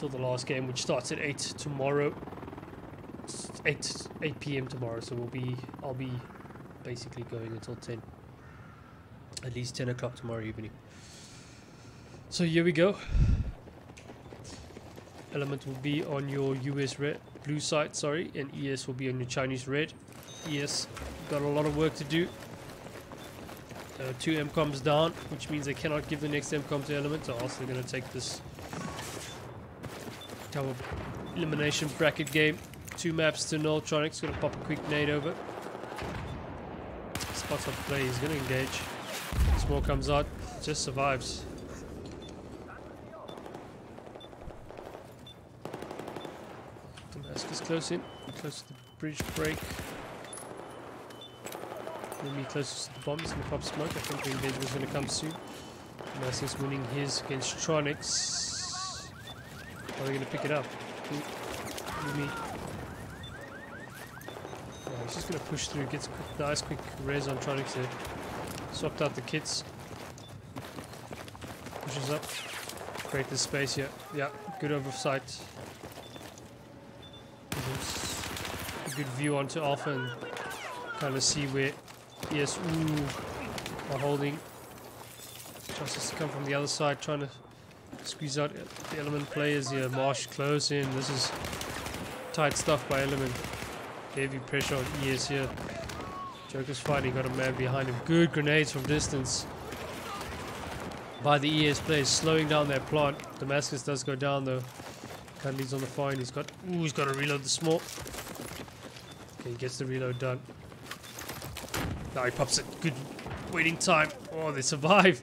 till the last game, which starts at 8 tomorrow. 8 p.m. tomorrow, so I'll be basically going until 10. At least 10 o'clock tomorrow evening. So here we go. Element will be on your US red, blue side, sorry, and ES will be on your Chinese red. ES got a lot of work to do. 2 MCOMs down, which means they cannot give the next MCOM to Element, or else they're going to take this type of elimination bracket game. 2 maps to null. Going to pop a quick nade over. Spots on play, he's going to engage. Smoke comes out, just survives. Damascus close in, close to the bridge break. Maybe closest to the bomb, he's going to pop smoke. I think the engagement is going to come soon. Damascus winning his against Tronics. How are they going to pick it up? Maybe. Yeah, he's just going to push through, gets a nice quick res on Tronics there. Swapped out the kits. Pushes up. Create the space here. Yeah, good oversight. A good view onto Alpha and kind of see where ES are holding. Justice to come from the other side, trying to squeeze out the Element players here. Marsh close in. This is tight stuff by Element. Heavy pressure on ES here. Joker's fighting, got a man behind him. Good grenades from distance by the ES players, slowing down their plant. Damascus does go down though. Candy's on the fire and he's got to reload the smoke. Okay, he gets the reload done. Now he pops it. Good waiting time. Oh, they survive.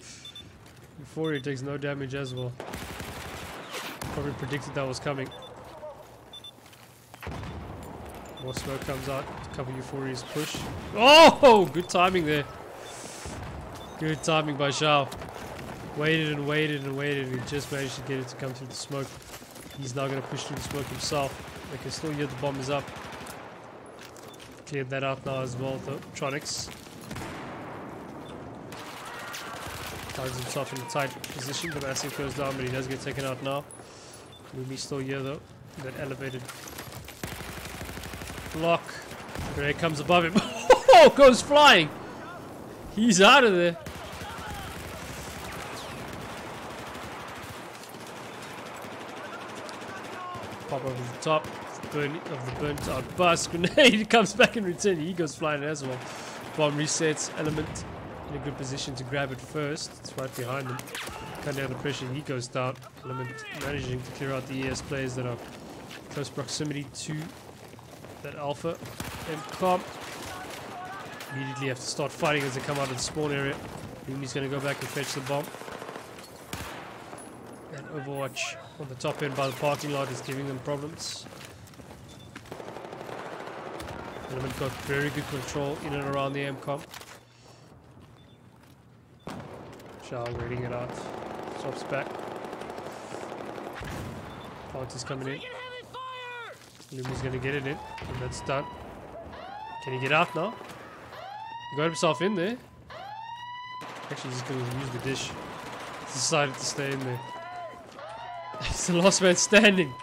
Euphoria takes no damage as well. Probably predicted that was coming. More smoke comes out. A couple Euphorias push. Oh! Good timing there. Good timing by Shao. Waited and waited and waited. He just managed to get it to come through the smoke. He's now going to push through the smoke himself. They can still hear the bomb is up. Cleared that out now as well, though. Tronics finds himself in a tight position. The Damascus goes down, but he does get taken out now. Lumi's still here, though. That elevated block. Grenade comes above him. Oh, goes flying. He's out of there. Pop over the top of the burnt out bus. Grenade comes back in return. He goes flying as well. Bomb resets. Element in a good position to grab it first. It's right behind him. Cut down the pressure. He goes down. Element managing to clear out the ES players that are close proximity to that Alpha. MCOM. Immediately have to start fighting as they come out of the spawn area. Lumi's going to go back and fetch the bomb. And Overwatch on the top end by the parking lot is giving them problems. Element got very good control in and around the MCOM. Shao waiting it out. Swaps back. Plant is coming in. Lumi's gonna get it in, and that's done. Can he get out now? He got himself in there. Actually, he's gonna use the dish. He's decided to stay in there. He's the last man standing.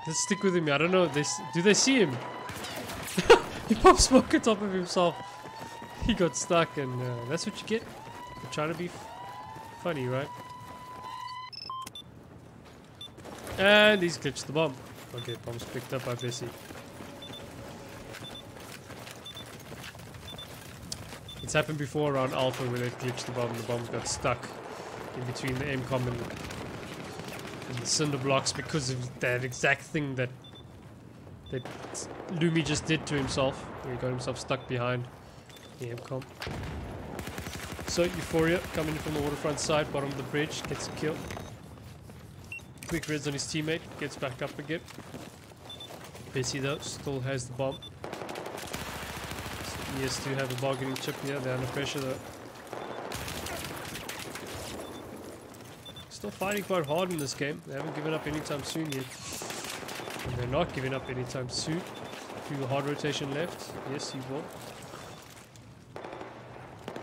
Let's stick with him. I don't know. Do they see him? He popped smoke on top of himself. He got stuck, and that's what you get for trying to be funny, right? And he's glitched the bomb. Okay, bomb's picked up by Bessie. It's happened before around Alpha where they glitched the bomb got stuck in between the MCOM and the cinder blocks because of that exact thing that Lumi just did to himself, where he got himself stuck behind the MCOM. So Euphoria coming in from the waterfront side, bottom of the bridge, gets a kill. Quick reds on his teammate, gets back up again. Bessie though still has the bomb. So ES do have a bargaining chip here, they're under pressure though. Still fighting quite hard in this game, they haven't given up anytime soon yet. And they're not giving up anytime soon. A few hard rotation left, yes he will.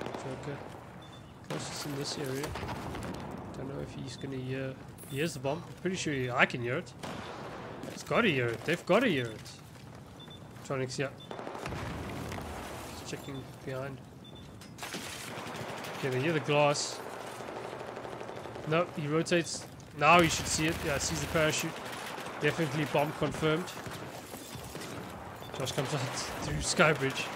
Joker closest in this area. Don't know if he's gonna hear Here's the bomb. Pretty sure I can hear it. It's got to hear it. They've got to hear it. Tronics, yeah. Just checking behind. Okay, they hear the glass. No, he rotates. Now you should see it. Yeah, sees the parachute. Definitely bomb confirmed. Josh comes out through Skybridge.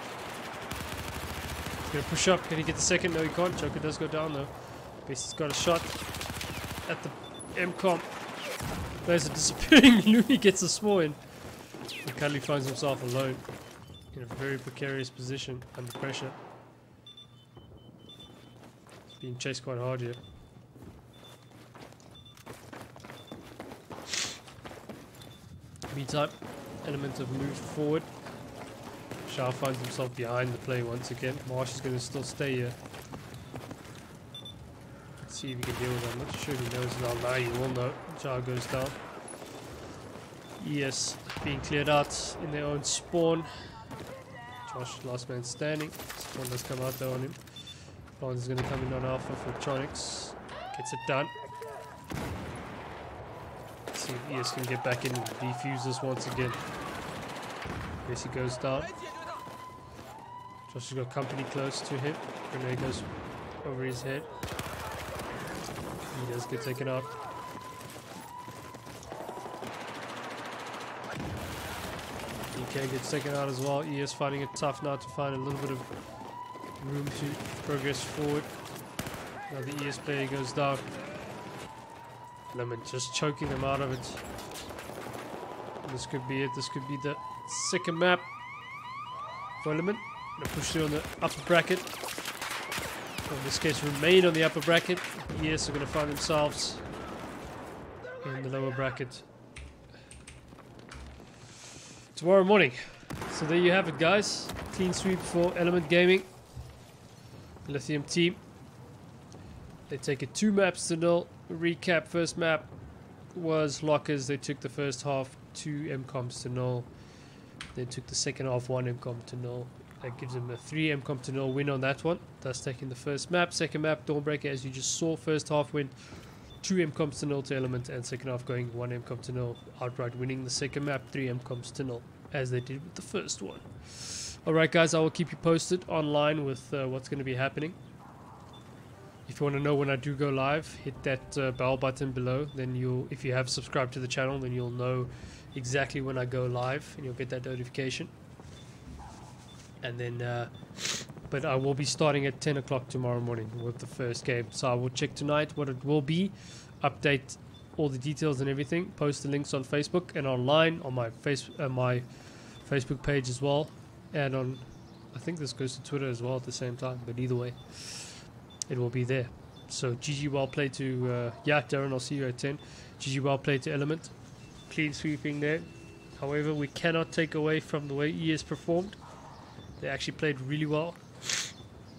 He's gonna push up. Can he get the second? No, he can't. Joker does go down though. Bestie's got a shot at the M-Com. Players are disappearing. Louis gets a small in. And Cuddly finds himself alone in a very precarious position under pressure. He's being chased quite hard here. Meantime, Element have moved forward. Shao finds himself behind the play once again. Marsh is going to still stay here. Let's see if he can deal with that. I'm not sure if he knows it. Now you will know. Shao goes down. ES being cleared out in their own spawn. Josh, last man standing. Spawn does come out though on him. Florence is going to come in on Alpha for Tronics. Gets it done. See if ES can get back in and defuse this once again. Yes, he goes down. Josh has got company close to him. Grenade goes over his head. He does get taken out. DK gets taken out as well. ES finding it tough now to find a little bit of room to progress forward. Now the ES player goes down. Element just choking them out of it. This could be it. This could be the second map for Element. Gonna push through on the upper bracket. Or in this case, remain on the upper bracket. ES are gonna find themselves in the lower bracket tomorrow morning. So there you have it, guys. Clean sweep for Element Gaming. Lithium team. They take it 2-0. Recap: first map was Lockers. They took the first half 2 MCOMs to 0. They took the second half 1 MCOM to 0. That gives them a 3 MCOM to 0 win on that one. Thus taking the first map. Second map, Dawnbreaker, as you just saw, first half win 2 MCOMs to 0 to Element, and second half going 1 MCOM to 0, outright winning the second map 3 MCOMs to 0, as they did with the first one. Alright guys, I will keep you posted online with what's going to be happening. If you want to know when I do go live, hit that bell button below. Then you'll, if you have subscribed to the channel, then you'll know exactly when I go live, and you'll get that notification. And then, but I will be starting at 10 o'clock tomorrow morning with the first game. So I will check tonight what it will be, update all the details and everything, post the links on Facebook and online on my Facebook page as well, and on, I think this goes to Twitter as well at the same time. But either way, it will be there. So GG well played to yeah, Darren, I'll see you at 10. GG well played to Element. Clean sweeping there. However, we cannot take away from the way ES performed. They actually played really well,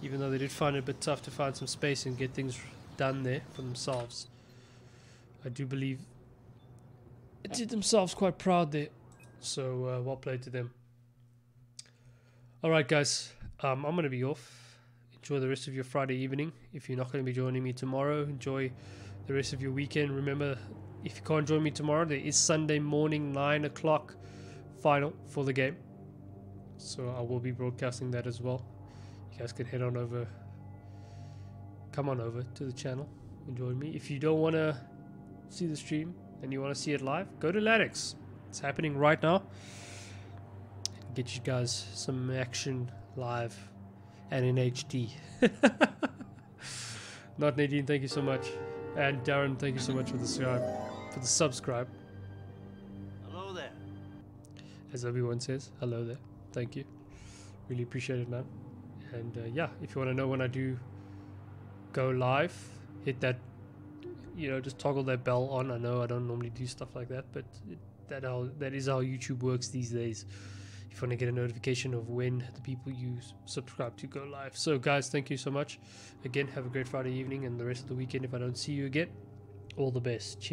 even though they did find it a bit tough to find some space and get things done there for themselves. I do believe it did themselves quite proud there. So well played to them. Alright guys, I'm going to be off. Enjoy the rest of your Friday evening. If you're not going to be joining me tomorrow, enjoy the rest of your weekend. Remember, if you can't join me tomorrow, there is Sunday morning 9 o'clock final for the game. So I will be broadcasting that as well. You guys can head on over, come on over to the channel and join me. If you don't want to see the stream and you want to see it live, go to LanX. It's happening right now. Get you guys some action live and in HD. Not Nadine, thank you so much. And Darren, thank you so much for the subscribe. Hello there. As everyone says, hello there. Thank you. Really appreciate it, man. And yeah, if you want to know when I do go live, hit that, you know, just toggle that bell on. I know I don't normally do stuff like that, but that is how YouTube works these days. If you want to get a notification of when the people you subscribe to go live. So guys, thank you so much. Again, have a great Friday evening and the rest of the weekend if I don't see you again. All the best. Cheers.